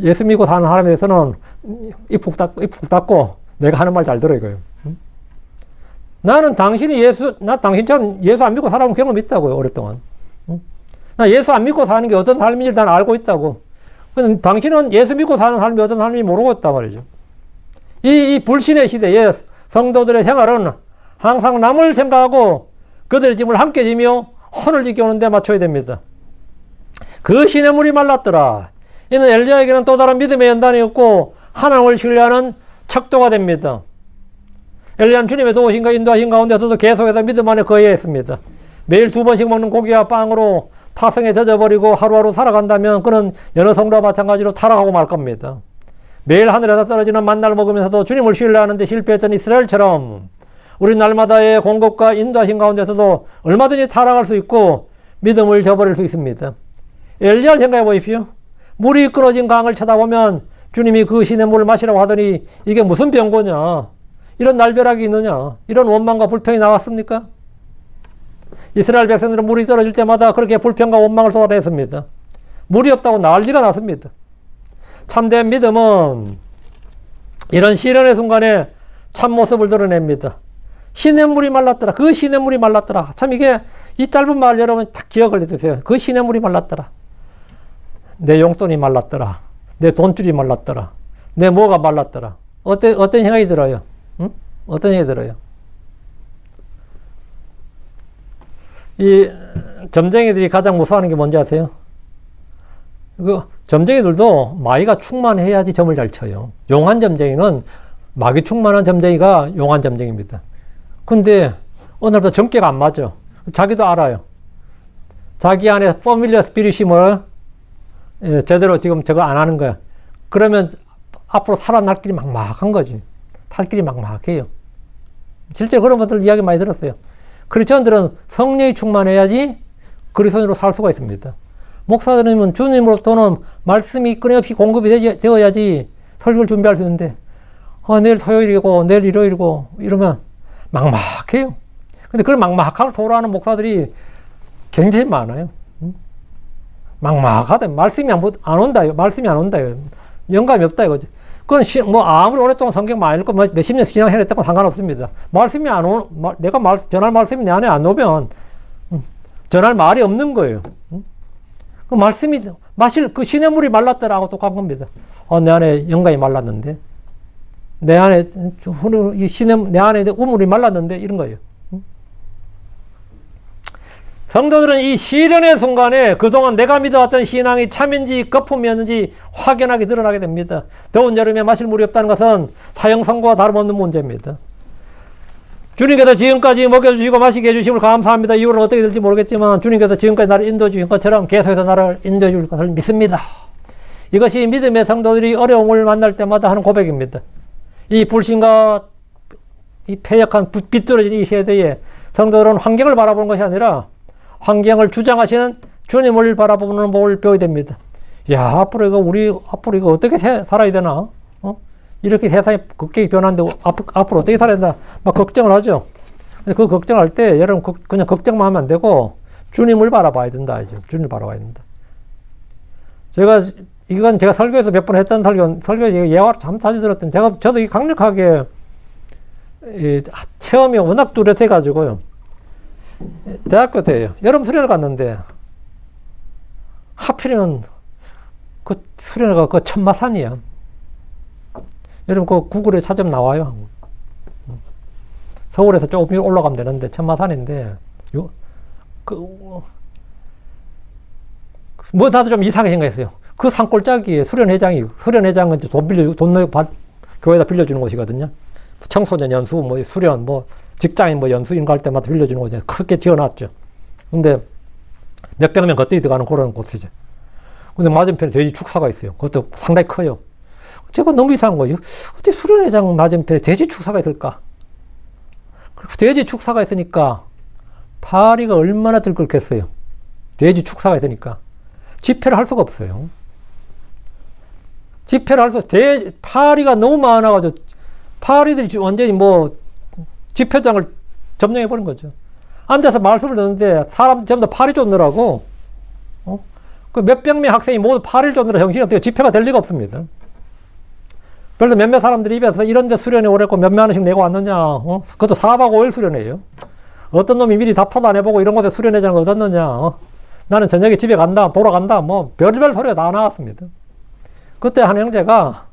예수 믿고 사는 사람에 대해서는 입 푹 닫고 내가 하는 말 잘 들어 이거예요. 나는 나 당신처럼 예수 안 믿고 살아본 경험이 있다고요, 오랫동안. 응? 나 예수 안 믿고 사는 게 어떤 삶인지 난 알고 있다고. 근데 당신은 예수 믿고 사는 삶이 어떤 삶인지 모르고 있단 말이죠. 이 불신의 시대에 성도들의 생활은 항상 남을 생각하고 그들의 짐을 함께 지며 혼을 지켜오는 데 맞춰야 됩니다. 그 시냇물이 말랐더라. 이는 엘리야에게는 또 다른 믿음의 연단이었고 하나님을 신뢰하는 척도가 됩니다. 엘리야는 주님의 도우심과 인도하신 가운데서도 계속해서 믿음 안에 거해야 했습니다. 매일 2번씩 먹는 고기와 빵으로 타성에 젖어버리고 하루하루 살아간다면 그는 여러 성도와 마찬가지로 타락하고 말 겁니다. 매일 하늘에서 떨어지는 만나를 먹으면서도 주님을 신뢰하는데 실패했던 이스라엘처럼 우리 날마다의 공급과 인도하신 가운데서도 얼마든지 타락할 수 있고 믿음을 저버릴 수 있습니다. 엘리야를 생각해 보십시오. 물이 끊어진 강을 쳐다보면 주님이 그 시냇물을 마시라고 하더니 이게 무슨 병고냐, 이런 날벼락이 있느냐, 이런 원망과 불평이 나왔습니까? 이스라엘 백성들은 물이 떨어질 때마다 그렇게 불평과 원망을 쏟아냈습니다. 물이 없다고 난리가 났습니다. 참된 믿음은 이런 시련의 순간에 참모습을 드러냅니다. 시냇물이 말랐더라. 그 시냇물이 말랐더라. 참 이게 이 짧은 말 여러분 딱 기억을 해두세요. 그 시냇물이 말랐더라. 내 용돈이 말랐더라. 내 돈줄이 말랐더라. 내 뭐가 말랐더라. 어떤 생각이 들어요? 응? 어떤 생각이 들어요? 이 점쟁이들이 가장 무서워하는 게 뭔지 아세요? 그 점쟁이들도 마귀가 충만해야지 점을 잘 쳐요. 용한 점쟁이는 마귀 충만한 점쟁이가 용한 점쟁이입니다. 근데 어느 날부터 점괘가 안 맞아. 자기도 알아요. 자기 안에 패밀리어 스피릿이 뭐 제대로 지금 저거 안 하는 거야. 그러면 앞으로 살아날 길이 막막한 거지. 탈 길이 막막해요. 실제 그런 분들 이야기 많이 들었어요. 크리스천들은 성령이 충만해야지 그리스도인으로 살 수가 있습니다. 목사들은 주님으로부터는 말씀이 끊임없이 공급이 되어야지 설교를 준비할 수 있는데 내일 토요일이고 내일 일요일이고 이러면 막막해요. 근데 그런 막막함을 토로하는 목사들이 굉장히 많아요. 막막하다. 말씀이 안 온다요. 말씀이 안 온다요. 영감이 없다 이거지. 그건 뭐 아무리 오랫동안 성경 많이 읽고 몇십 년 신앙해냈다고 상관없습니다. 말씀이 내가 전할 말씀이 내 안에 안 오면 전할 말이 없는 거예요. 그 말씀이 그 시냇물이 말랐더라고 똑같은 겁니다. 내 안에 영감이 말랐는데, 내 안에 내 안에 우물이 말랐는데 이런 거예요. 성도들은 이 시련의 순간에 그동안 내가 믿어왔던 신앙이 참인지 거품이었는지 확연하게 드러나게 됩니다. 더운 여름에 마실 물이 없다는 것은 사형선고와 다름없는 문제입니다. 주님께서 지금까지 먹여주시고 마시게 해주심을 감사합니다. 이후로는 어떻게 될지 모르겠지만 주님께서 지금까지 나를 인도해 주신 것처럼 계속해서 나를 인도해 줄 것을 믿습니다. 이것이 믿음의 성도들이 어려움을 만날 때마다 하는 고백입니다. 이 불신과 이 패역한 비뚤어진 이 세대에 성도들은 환경을 바라보는 것이 아니라 환경을 주장하시는 주님을 바라보는 법을 배워야 됩니다. 야, 앞으로 이거 어떻게 살아야 되나? 이렇게 세상이 급격히 변하는데 앞으로 어떻게 살아야 되나? 막 걱정을 하죠. 근데 그 걱정할 때 여러분 그냥 걱정만 하면 안 되고 주님을 바라봐야 된다. 이제 주님을 바라봐야 된다. 이건 제가 설교에서 몇 번 했던 설교 예화를 참 자주 들었던 저도 이 강력하게 체험이 워낙 뚜렷해가지고요. 대학교 때예요. 여름 수련을 갔는데 하필이면 그 수련회가 그 천마산이야. 여러분 그 구글에 찾으면 나와요. 서울에서 조금 올라가면 되는데 천마산인데 뭐 나도 좀 이상하게 생각했어요. 그 산골짜기에 수련회장은 돈 교회에다 빌려주는 곳이거든요. 청소년 연수, 뭐 수련, 뭐 직장인 뭐 연수 이런 거 할 때마다 빌려주는 곳이 크게 지어놨죠. 근데 몇백 명 겉들이 들어가는 그런 곳이죠. 근데 맞은편에 돼지 축사가 있어요. 그것도 상당히 커요. 제가 너무 이상한 거예요. 어떻게 수련회장 맞은편에 돼지 축사가 있을까? 돼지 축사가 있으니까 파리가 얼마나 들끓겠어요. 돼지 축사가 있으니까 집회를 할 수가 없어요. 파리가 너무 많아가지고 파리들이 완전히 뭐 집회장을 점령해버린 거죠. 앉아서 말씀을 듣는데 사람 전부 다 파리 쫓느라고 그 몇백 명 학생이 모두 파리를 쫓느라 정신이 없대요. 집회가 될 리가 없습니다. 별도 몇몇 사람들이 입에서 이런데 수련회 오랬고 몇몇 원씩 내고 왔느냐. 그것도 4박 5일 수련회예요. 어떤 놈이 미리 답사도 안 해보고 이런 곳에 수련회장을 얻었느냐. 나는 저녁에 집에 간다, 돌아간다, 뭐 별별 소리가 다 나왔습니다. 그때 한 형제가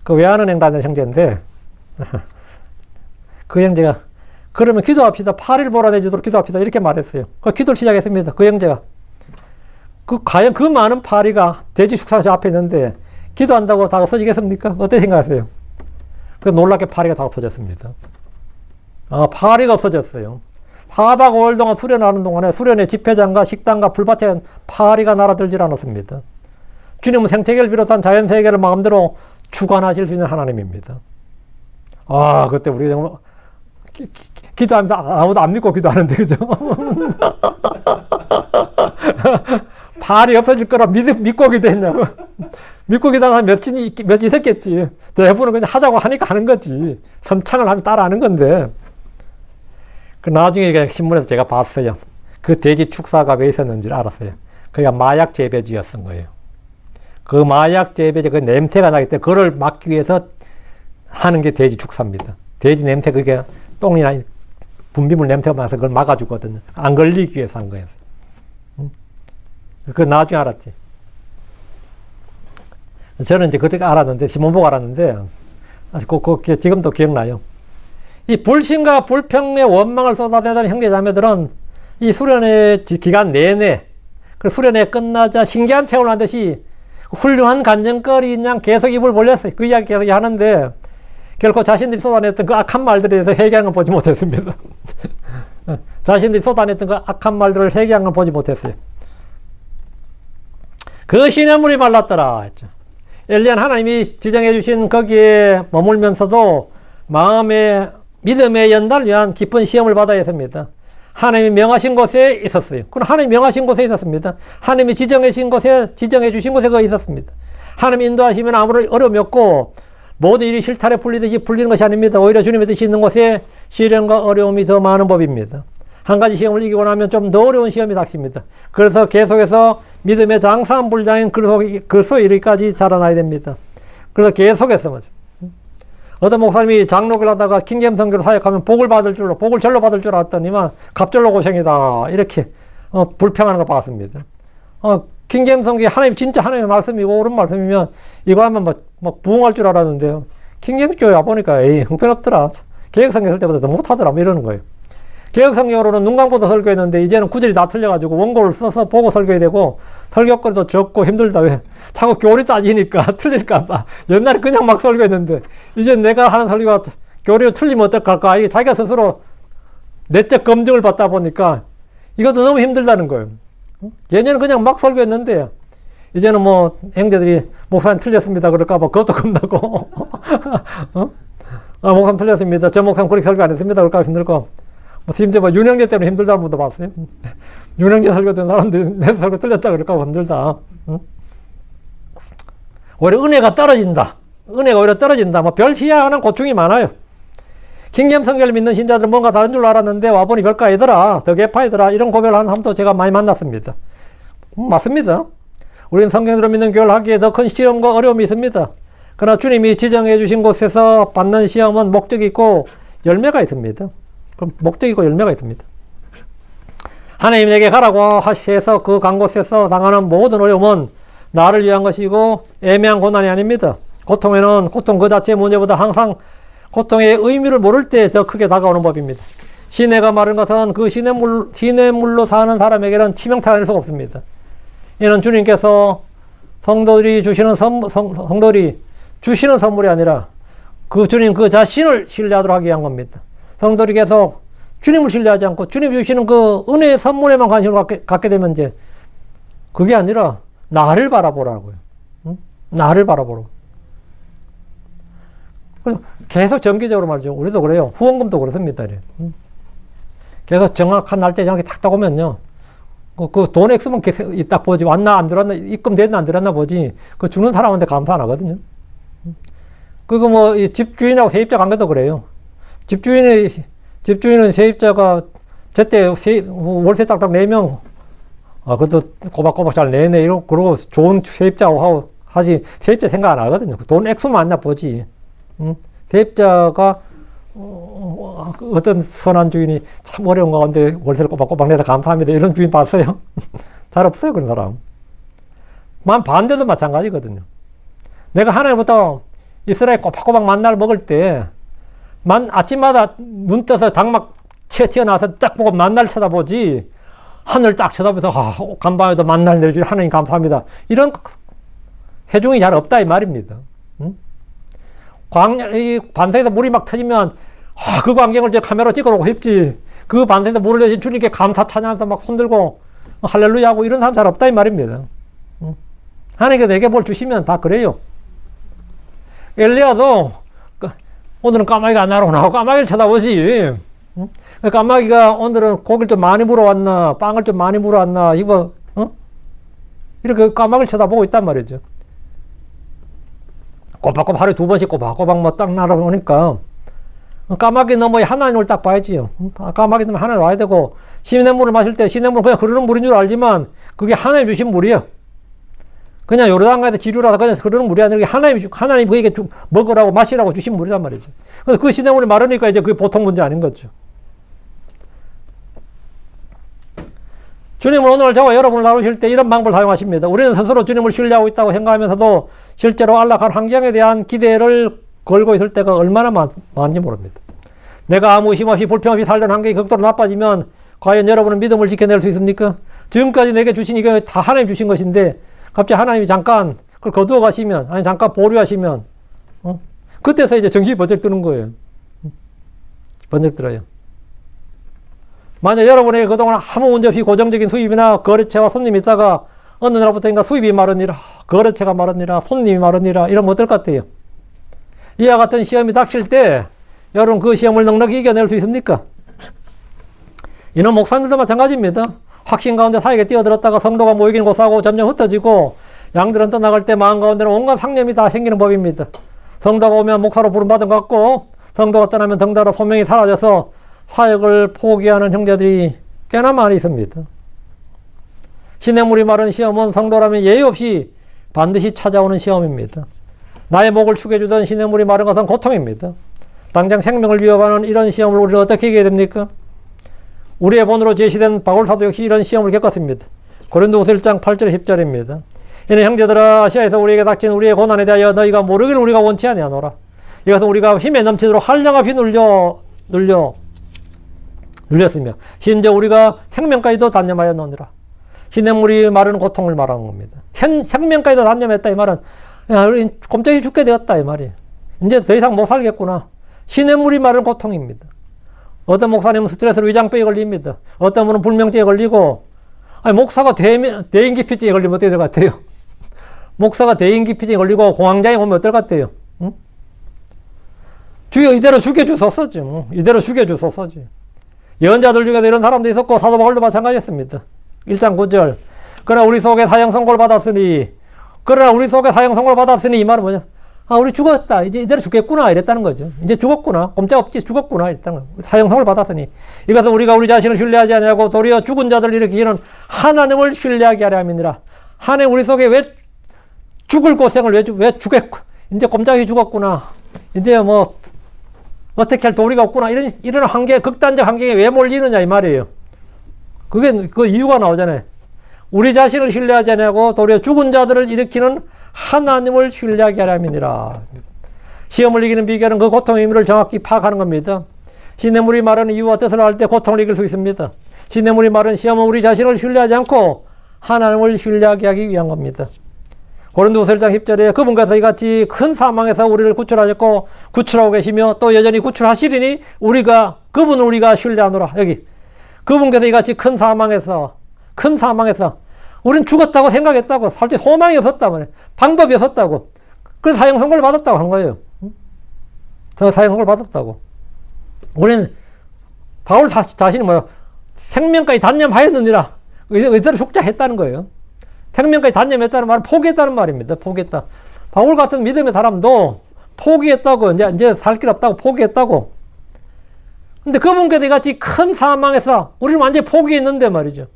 그 외환은행 다니는 형제인데 그 형제가 그러면 기도합시다. 8일 몰아내주도록 기도합시다. 이렇게 말했어요. 그 기도를 시작했습니다. 그 형제가. 과연 그 많은 파리가 돼지 축사가 저 앞에 있는데 기도한다고 다 없어지겠습니까? 어떻게 생각하세요? 그 놀랍게 파리가 다 없어졌습니다. 파리가 없어졌어요. 4박 5일 동안 수련하는 동안에 수련회 집회장과 식당과 풀밭에 파리가 날아들질 않았습니다. 주님은 생태계를 비롯한 자연세계를 마음대로 주관하실 수 있는 하나님입니다. 그때 우리 정말 기도하면서 아무도 안 믿고 기도하는데, 그죠? 파리 없어질 거라 믿고 기도했냐고. 믿고 기도하는 사람 몇이 있었겠지. 대부분은 그냥 하자고 하니까 하는 거지. 선창을 하면 따라 하는 건데. 그 나중에 신문에서 제가 봤어요. 그 돼지 축사가 왜 있었는지를 알았어요. 그게 마약 재배지였던 거예요. 그 마약 재배지, 그 냄새가 나기 때문에 그걸 막기 위해서 하는 게 돼지 축사입니다. 돼지 냄새, 그게 똥이나 분비물 냄새가 나서 그걸 막아주거든요. 안 걸리기 위해서 한 거예요. 그거 나중에 알았지. 저는 이제 그때 알았는데, 신문 보고 알았는데, 그게 지금도 기억나요. 이 불신과 불평의 원망을 쏟아내던 형제자매들은 이 수련회 기간 내내, 그 수련회 끝나자 신기한 체험을 한 듯이 훌륭한 간증거리 양 계속 입을 벌렸어요. 그 이야기 계속 하는데, 결코 자신들이 쏟아냈던 그 악한 말들에 대해서 회개한 건 보지 못했습니다. 자신들이 쏟아냈던 그 악한 말들을 회개한 건 보지 못했어요. 그 시냇물이 말랐더라 했죠. 엘리야는 하나님이 지정해 주신 거기에 머물면서도 마음의 믿음의 연단을 위한 깊은 시험을 받아야 했습니다. 하나님이 명하신 곳에 있었어요. 그럼 하나님이 명하신 곳에 있었습니다. 하나님이 지정해 주신 곳에 그 있었습니다. 하나님이 인도하시면 아무런 어려움이 없고 모든 일이 실타래 풀리듯이 풀리는 것이 아닙니다. 오히려 주님의 뜻이 있는 곳에 시련과 어려움이 더 많은 법입니다. 한 가지 시험을 이기고 나면 좀 더 어려운 시험이 닥칩니다. 그래서 계속해서 믿음의 장사한 불장인 그리스도 이르기까지 자라나야 됩니다. 그래서 계속해서 말이죠. 어떤 목사님이 장로를 하다가 킹제임스 선교를 사역하면 복을 절로 받을 줄 알았더니만 갑절로 고생이다. 이렇게 불평하는 걸 봤습니다. 킹제임스 선교에 하나님 진짜 하나님의 말씀이고 옳은 말씀이면 이거 하면 막 부흥할 줄 알았는데요. 킹제임스 교회 와보니까 형편없더라. 개혁성경 할 때보다 더 못하더라. 이러는 거예요. 개혁성경으로는 눈 감고도 설교했는데 이제는 구절이 다 틀려가지고 원고를 써서 보고 설교해야 되고 설교거리도 적고 힘들다. 왜? 자꾸 교리 따지니까 틀릴까봐. 옛날에 그냥 막 설교했는데 이제 내가 하는 설교가 교리로 틀리면 어떡할까. 이게 자기가 스스로 내적 검증을 받다 보니까 이것도 너무 힘들다는 거예요. 예전에는 그냥 막 설교했는데 이제는 뭐 형제들이 목사님 틀렸습니다 그럴까봐 그것도 겁나고 목사님 틀렸습니다. 저 목사님 그렇게 설교 안 했습니다 그럴까봐 힘들고 심지어 윤형제 때문에 힘들다는 분도 봤어요. 윤형제 설교된 사람들이 내 설교 틀렸다 그럴까봐 힘들다. 오히려 은혜가 떨어진다. 은혜가 오히려 떨어진다. 별 희한한 고충이 많아요. 킹제임스 성경을 믿는 신자들은 뭔가 다른 줄 알았는데 와보니 별거 아니더라. 더 개파이더라. 이런 고백을 하는 사람도 제가 많이 만났습니다. 맞습니다. 우리는 성경으로 믿는 교회를 하기에 더 큰 시험과 어려움이 있습니다. 그러나 주님이 지정해 주신 곳에서 받는 시험은 목적이 있고 열매가 있습니다. 그럼 목적이 있고 열매가 있습니다. 하나님이 내게 가라고 하셔서 그 간 곳에서 당하는 모든 어려움은 나를 위한 것이고 애매한 고난이 아닙니다. 고통에는 고통 그 자체의 문제보다 항상 고통의 의미를 모를 때 더 크게 다가오는 법입니다. 시내가 마른 것은 그 시냇물로 사는 사람에게는 치명타가 될 수가 없습니다. 이는 주님께서 성도들이 주시는 선물이 아니라 그 주님 그 자신을 신뢰하도록 하기 위한 겁니다. 성도들이 계속 주님을 신뢰하지 않고 주님 주시는 그 은혜의 선물에만 관심을 갖게 되면 이제 그게 아니라 나를 바라보라고요. 응? 나를 바라보라고. 계속 정기적으로 말이죠. 우리도 그래요. 후원금도 그렇습니다. 응? 계속 정확한 날짜 정확히 탁 오면요. 그 돈 액수만 딱 보지. 왔나 안 들었나, 입금됐나 안 들었나 보지. 그 주는 사람한테 감사 안 하거든요. 그거 뭐 집주인하고 세입자 관계도 그래요. 집주인은 세입자가 제때 월세 딱딱 내면 그것도 꼬박꼬박 잘 내네 그러고 좋은 세입자하고 사실 세입자 생각 안 하거든요. 돈 액수만 안 보지. 세입자가 어떤 선한 주인이 참 어려운 가운데 월세를 꼬박꼬박 내서 감사합니다. 이런 주인 봤어요? 잘 없어요, 그런 사람. 반대도 마찬가지거든요. 내가 하나님부터 이스라엘 꼬박꼬박 만나를 먹을 때, 아침마다 눈 떠서 닭막 튀어나와서 딱 보고 만나를 쳐다보지, 하늘 딱 쳐다보면서, 간밤에도 만나를 내려주니 하나님 감사합니다. 이런 해중이 잘 없다, 이 말입니다. 이 반석에서 물이 막 터지면, 그 광경을 이제 카메라로 찍어놓고 싶지. 그 반석에서 물을 내신 주님께 감사 찬양하면서 막 손들고, 할렐루야 하고 이런 사람 잘 없다, 이 말입니다. 하나님께서 내게 뭘 주시면 다 그래요. 엘리야도 오늘은 까마귀가 안 날아오나 하고 까마귀를 쳐다보지. 까마귀가 오늘은 고기를 좀 많이 물어왔나, 빵을 좀 많이 물어왔나, 이거, 이렇게 까마귀를 쳐다보고 있단 말이죠. 꼬박꼬박 하루에 2번씩 꼬박꼬박 뭐 딱 날아오니까, 까마귀 너머에 하나님을 딱 봐야지요. 까마귀 너머에 하나님 와야 되고, 시냇물을 마실 때 시냇물은 그냥 흐르는 물인 줄 알지만, 그게 하나님 주신 물이에요. 그냥 요르단강에서 지류라서 그냥 흐르는 물이 아니라 하나님 그에게 먹으라고 마시라고 주신 물이란 말이죠. 그래서 그 시냇물이 마르니까 이제 그게 보통 문제 아닌 거죠. 주님은 오늘 저와 여러분을 다루실 때 이런 방법을 사용하십니다. 우리는 스스로 주님을 신뢰하고 있다고 생각하면서도 실제로 안락한 환경에 대한 기대를 걸고 있을 때가 얼마나 많은지 모릅니다. 내가 아무 의심 없이 불평 없이 살던 환경이 극도로 나빠지면 과연 여러분은 믿음을 지켜낼 수 있습니까? 지금까지 내게 주신 이게 다 하나님 주신 것인데 갑자기 하나님이 잠깐 그걸 거두어 가시면, 아니 잠깐 보류하시면, 그때서 이제 정신이 번쩍 드는 거예요. 번쩍 들어요. 만약 여러분에게 그동안 아무 문제 없이 고정적인 수입이나 거래처와 손님이 있다가 어느 날부터인가 수입이 마르니라, 거래처가 마르니라, 손님이 마르니라 이러면 어떨 것 같아요? 이와 같은 시험이 닥칠 때 여러분 그 시험을 넉넉히 이겨낼 수 있습니까? 이는 목사님들도 마찬가지입니다. 확신 가운데 사역에 뛰어들었다가 성도가 모이긴 고사하고 점점 흩어지고 양들은 떠나갈 때 마음 가운데는 온갖 상념이 다 생기는 법입니다. 성도가 오면 목사로 부름받은 것 같고 성도가 떠나면 덩달아 소명이 사라져서 사역을 포기하는 형제들이 꽤나 많이 있습니다. 시냇물이 마른 시험은 성도라면 예의 없이 반드시 찾아오는 시험입니다. 나의 목을 축여주던 시냇물이 마른 것은 고통입니다. 당장 생명을 위협하는 이런 시험을 우리는 어떻게 이겨야 됩니까? 우리의 본으로 제시된 바울 사도 역시 이런 시험을 겪었습니다. 고린도후서 1장 8절 10절입니다. 이는 형제들아 아시아에서 우리에게 닥친 우리의 고난에 대하여 너희가 모르길 우리가 원치 아니하노라. 이것은 우리가 힘에 넘치도록 한량없이 눌렸으며 심지어 우리가 생명까지도 단념하였노니라. 시냇물이 마르는 고통을 말하는 겁니다. 생명까지도 단념했다 이 말은 우리 꼼짝이 죽게 되었다 이 말이에요. 이제 더 이상 못 살겠구나. 시냇물이 마르는 고통입니다. 어떤 목사님은 스트레스로 위장병에 걸립니다. 어떤 분은 불면증에 걸리고, 목사가 대인기피증에 걸리면 어떻게 될 것 같아요? 목사가 대인기피증에 걸리고 공황장애 오면 어떨 것 같아요? 응? 이대로 죽여주소서지. 이대로 죽여주소서지. 예언자들 중에도 이런 사람도 있었고, 사도 바울도 마찬가지였습니다. 1장 9절. 그러나 우리 속에 사형 선고를 받았으니, 이 말은 뭐냐? 우리 죽었다. 이제 이대로 죽겠구나. 이랬다는 거죠. 이제 죽었구나. 꼼짝없이 죽었구나. 이랬다는 거예요. 사형성을 받았으니. 이것은 우리가 우리 자신을 신뢰하지 않냐고 도리어 죽은 자들을 일으키시는 하나님을 신뢰하게 하려 함이니라. 하나님 우리 속에 왜 죽을 고생을 왜 죽겠고. 이제 꼼짝이 죽었구나. 이제 뭐, 어떻게 할 도리가 없구나. 이런 극단적 환경에 왜 몰리느냐. 이 말이에요. 그 이유가 나오잖아요. 우리 자신을 신뢰하지 않냐고 도리어 죽은 자들을 일으키는 하나님을 신뢰하게 하려 함이니라. 시험을 이기는 비결은 그 고통의 의미를 정확히 파악하는 겁니다. 시냇물이 마르는 이유와 뜻을 알 때 고통을 이길 수 있습니다. 시냇물이 마른 시험은 우리 자신을 신뢰하지 않고 하나님을 신뢰하게 하기 위한 겁니다. 고린도후서 1장 10절에 그분께서 이같이 큰 사망에서 우리를 구출하셨고 구출하고 계시며 또 여전히 구출하시리니 그분을 우리가 신뢰하노라. 여기 그분께서 이같이 큰 사망에서 우린 죽었다고 생각했다고. 솔직히 소망이 없었다고. 방법이 없었다고. 그래서 사형 선고를 받았다고 한 거예요. 사형 선고를 받았다고. 우리는 바울 자신이 생명까지 단념하였느니라. 의대로 죽자했다는 거예요. 생명까지 단념했다는 말은 포기했다는 말입니다. 포기했다. 바울 같은 믿음의 사람도 포기했다고. 이제 살 길 없다고 포기했다고. 근데 그분께서 같이 큰 사망에서 우리는 완전히 포기했는데 말이죠.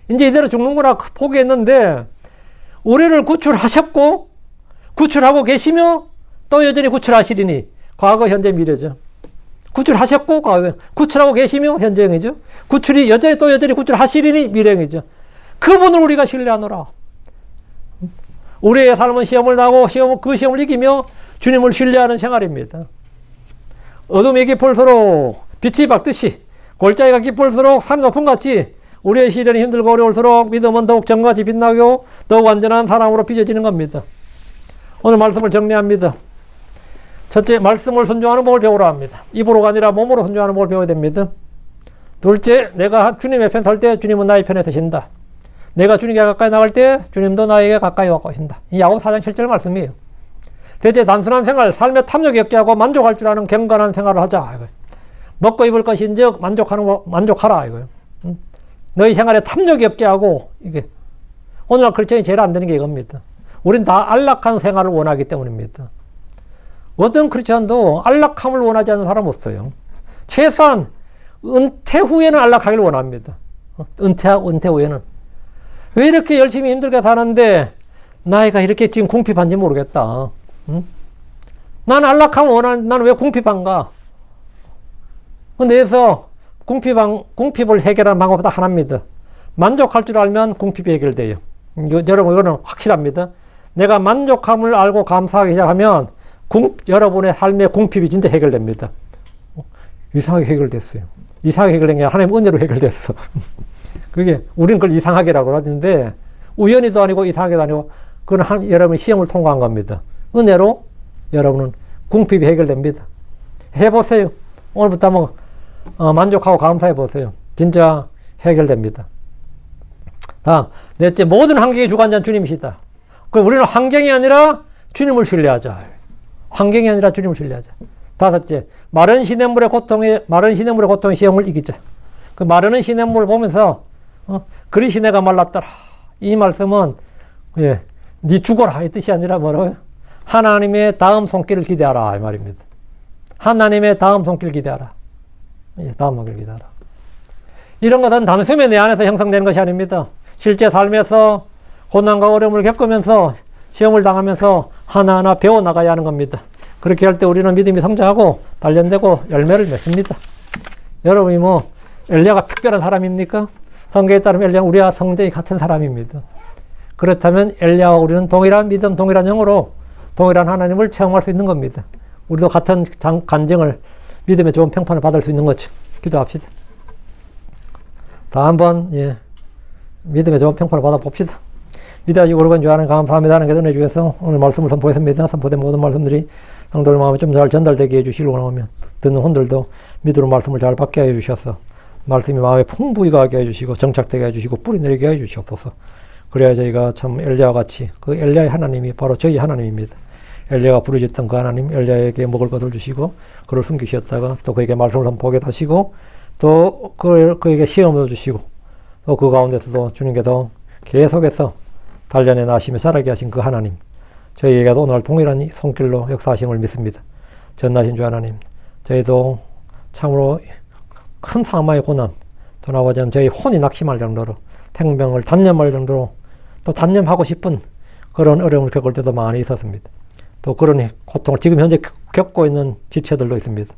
이제 이대로 죽는구나 포기했는데 우리를 구출하셨고 구출하고 계시며 또 여전히 구출하시리니 과거, 현재, 미래죠. 구출하셨고 과거, 구출하고 계시며 현재형이죠. 구출이 여전히 또 여전히 구출하시리니 미래형이죠. 그분을 우리가 신뢰하노라. 우리의 삶은 시험을 나고 그 시험을 이기며 주님을 신뢰하는 생활입니다. 어둠이 깊을수록 빛이 밝듯이 골짜기가 깊을수록 산이 높음같이 우리의 시련이 힘들고 어려울수록 믿음은 더욱 정같이 빛나고 더욱 완전한 사랑으로 빚어지는 겁니다. 오늘 말씀을 정리합니다. 첫째, 말씀을 순종하는 법을 배우라 합니다. 입으로가 아니라 몸으로 순종하는 법을 배워야 됩니다. 둘째, 내가 주님의 편 설 때 주님은 나의 편에 서신다. 내가 주님께 가까이 나갈 때 주님도 나에게 가까이 와고 하신다. 이 야고보 4장 7절 말씀이에요. 대체 단순한 생활, 삶의 탐욕이 없게 하고 만족할 줄 아는 경건한 생활을 하자. 먹고 입을 것인즉 만족하라. 이거예요. 너희 생활에 탐욕이 없게 하고, 이게 오늘날 크리스천이 제일 안 되는 게 이겁니다. 우린 다 안락한 생활을 원하기 때문입니다. 어떤 크리스천도 안락함을 원하지 않는 사람 없어요. 최소한 은퇴 후에는 안락하기를 원합니다. 은퇴 후에는. 왜 이렇게 열심히 힘들게 사는데 나이가 이렇게 지금 궁핍한지 모르겠다. 응? 난 안락함을 원하는데 나는 왜 궁핍한가? 근데 여기서 궁핍을 해결하는 방법은 딱 하나입니다. 만족할 줄 알면 궁핍이 해결돼요. 여러분, 이거는 확실합니다. 내가 만족함을 알고 감사하기 시작하면 여러분의 삶의 궁핍이 진짜 해결됩니다. 이상하게 해결됐어요. 이상하게 해결된 게 하나님 은혜로 해결됐어. 그게, 우린 그걸 이상하게라고 하는데, 우연히도 아니고 이상하게도 아니고, 그건 여러분이 시험을 통과한 겁니다. 은혜로 여러분은 궁핍이 해결됩니다. 해보세요. 오늘부터 한번 만족하고 감사해 보세요. 진짜 해결됩니다. 다음, 넷째, 모든 환경의 주관자는 주님이시다. 우리는 환경이 아니라 주님을 신뢰하자. 환경이 아니라 주님을 신뢰하자. 다섯째, 마른 시냇물의 고통의 시험을 이기자. 그 마르는 시냇물을 보면서 그리 시내가 말랐더라. 이 말씀은 네 죽어라 이 뜻이 아니라 뭐라고요? 하나님의 다음 손길을 기대하라 이 말입니다. 하나님의 다음 손길을 기대하라. 다음 손길을 기대하라. 이런 것은 단숨에 내 안에서 형성되는 것이 아닙니다. 실제 삶에서 고난과 어려움을 겪으면서 시험을 당하면서 하나하나 배워나가야 하는 겁니다. 그렇게 할 때 우리는 믿음이 성장하고 단련되고 열매를 맺습니다. 여러분이 엘리야가 특별한 사람입니까? 성경에 따르면 엘리야는 우리와 성정이 같은 사람입니다. 그렇다면 엘리야와 우리는 동일한 믿음, 동일한 영으로 동일한 하나님을 체험할 수 있는 겁니다. 우리도 같은 간증을, 믿음의 좋은 평판을 받을 수 있는 거죠. 기도합시다. 다 한번 믿음의 좋은 평판을 받아봅시다. 위대하시고 거룩한 주 하나님 감사합니다. 하나님께 은혜 주셔서 오늘 말씀을 선포했습니다. 선포된 모든 말씀들이 성도들 마음에 좀 잘 전달되게 해주시려고 하면 듣는 혼들도 믿음으로 말씀을 잘 받게 해주셔서 말씀이 마음에 풍부히 가게 해주시고 정착되게 해주시고 뿌리 내리게 해주시옵소서. 그래야 저희가 참 엘리야와 같이 그 엘리야의 하나님이 바로 저희 하나님입니다. 엘리야가 부르짖던 그 하나님, 엘리야에게 먹을 것을 주시고 그를 숨기셨다가 또 그에게 말씀을 선포하게 하시고 또 그에게 시험을 주시고 또 그 가운데서도 주님께서 계속해서 단련해 나시며 자라게 하신 그 하나님, 저희에게도 오늘 동일한 손길로 역사하심을 믿습니다. 전나신 주 하나님, 저희도 참으로 큰 사망의 고난, 또 나아가자면 저희 혼이 낙심할 정도로 생명을 단념할 정도로 또 단념하고 싶은 그런 어려움을 겪을 때도 많이 있었습니다. 또 그런 고통을 지금 현재 겪고 있는 지체들도 있습니다.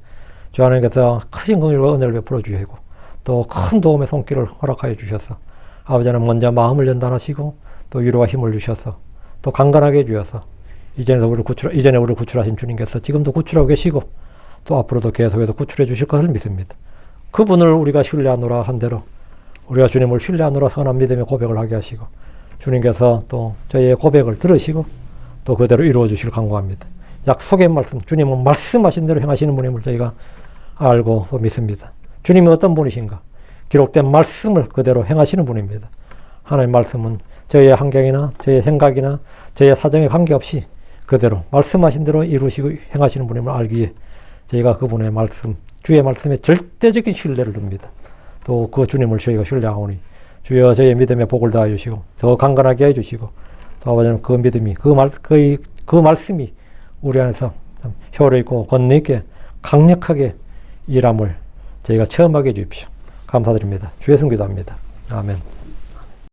주 하나님께서 크신 긍휼과 은혜를 베풀어 주시고 또 큰 도움의 손길을 허락하여 주셔서 아버지는 먼저 마음을 연단하시고 또 위로와 힘을 주셔서 또 강건하게 해주셔서 이전에 우리를 구출하신 주님께서 지금도 구출하고 계시고 또 앞으로도 계속해서 구출해 주실 것을 믿습니다. 그분을 우리가 신뢰하노라 한 대로 우리가 주님을 신뢰하노라 선한 믿음의 고백을 하게 하시고 주님께서 또 저희의 고백을 들으시고 또 그대로 이루어 주실 간구합니다. 약속의 말씀, 주님은 말씀하신 대로 행하시는 분임을 저희가 알고 또 믿습니다. 주님이 어떤 분이신가? 기록된 말씀을 그대로 행하시는 분입니다. 하나님의 말씀은 저희의 환경이나 저희의 생각이나 저희의 사정에 관계없이 그대로 말씀하신 대로 이루시고 행하시는 분임을 알기에 저희가 그분의 말씀, 주의 말씀에 절대적인 신뢰를 둡니다. 또 그 주님을 저희가 신뢰하오니 주여 저희의 믿음에 복을 다해 주시고 더 강건하게 해주시고 또 아버지는 그 믿음이 그 말씀이 우리 안에서 효력 있고 권능 있게 강력하게 일함을 저희가 체험하게 해주십시오. 감사드립니다. 주의 손 기도합니다. 아멘.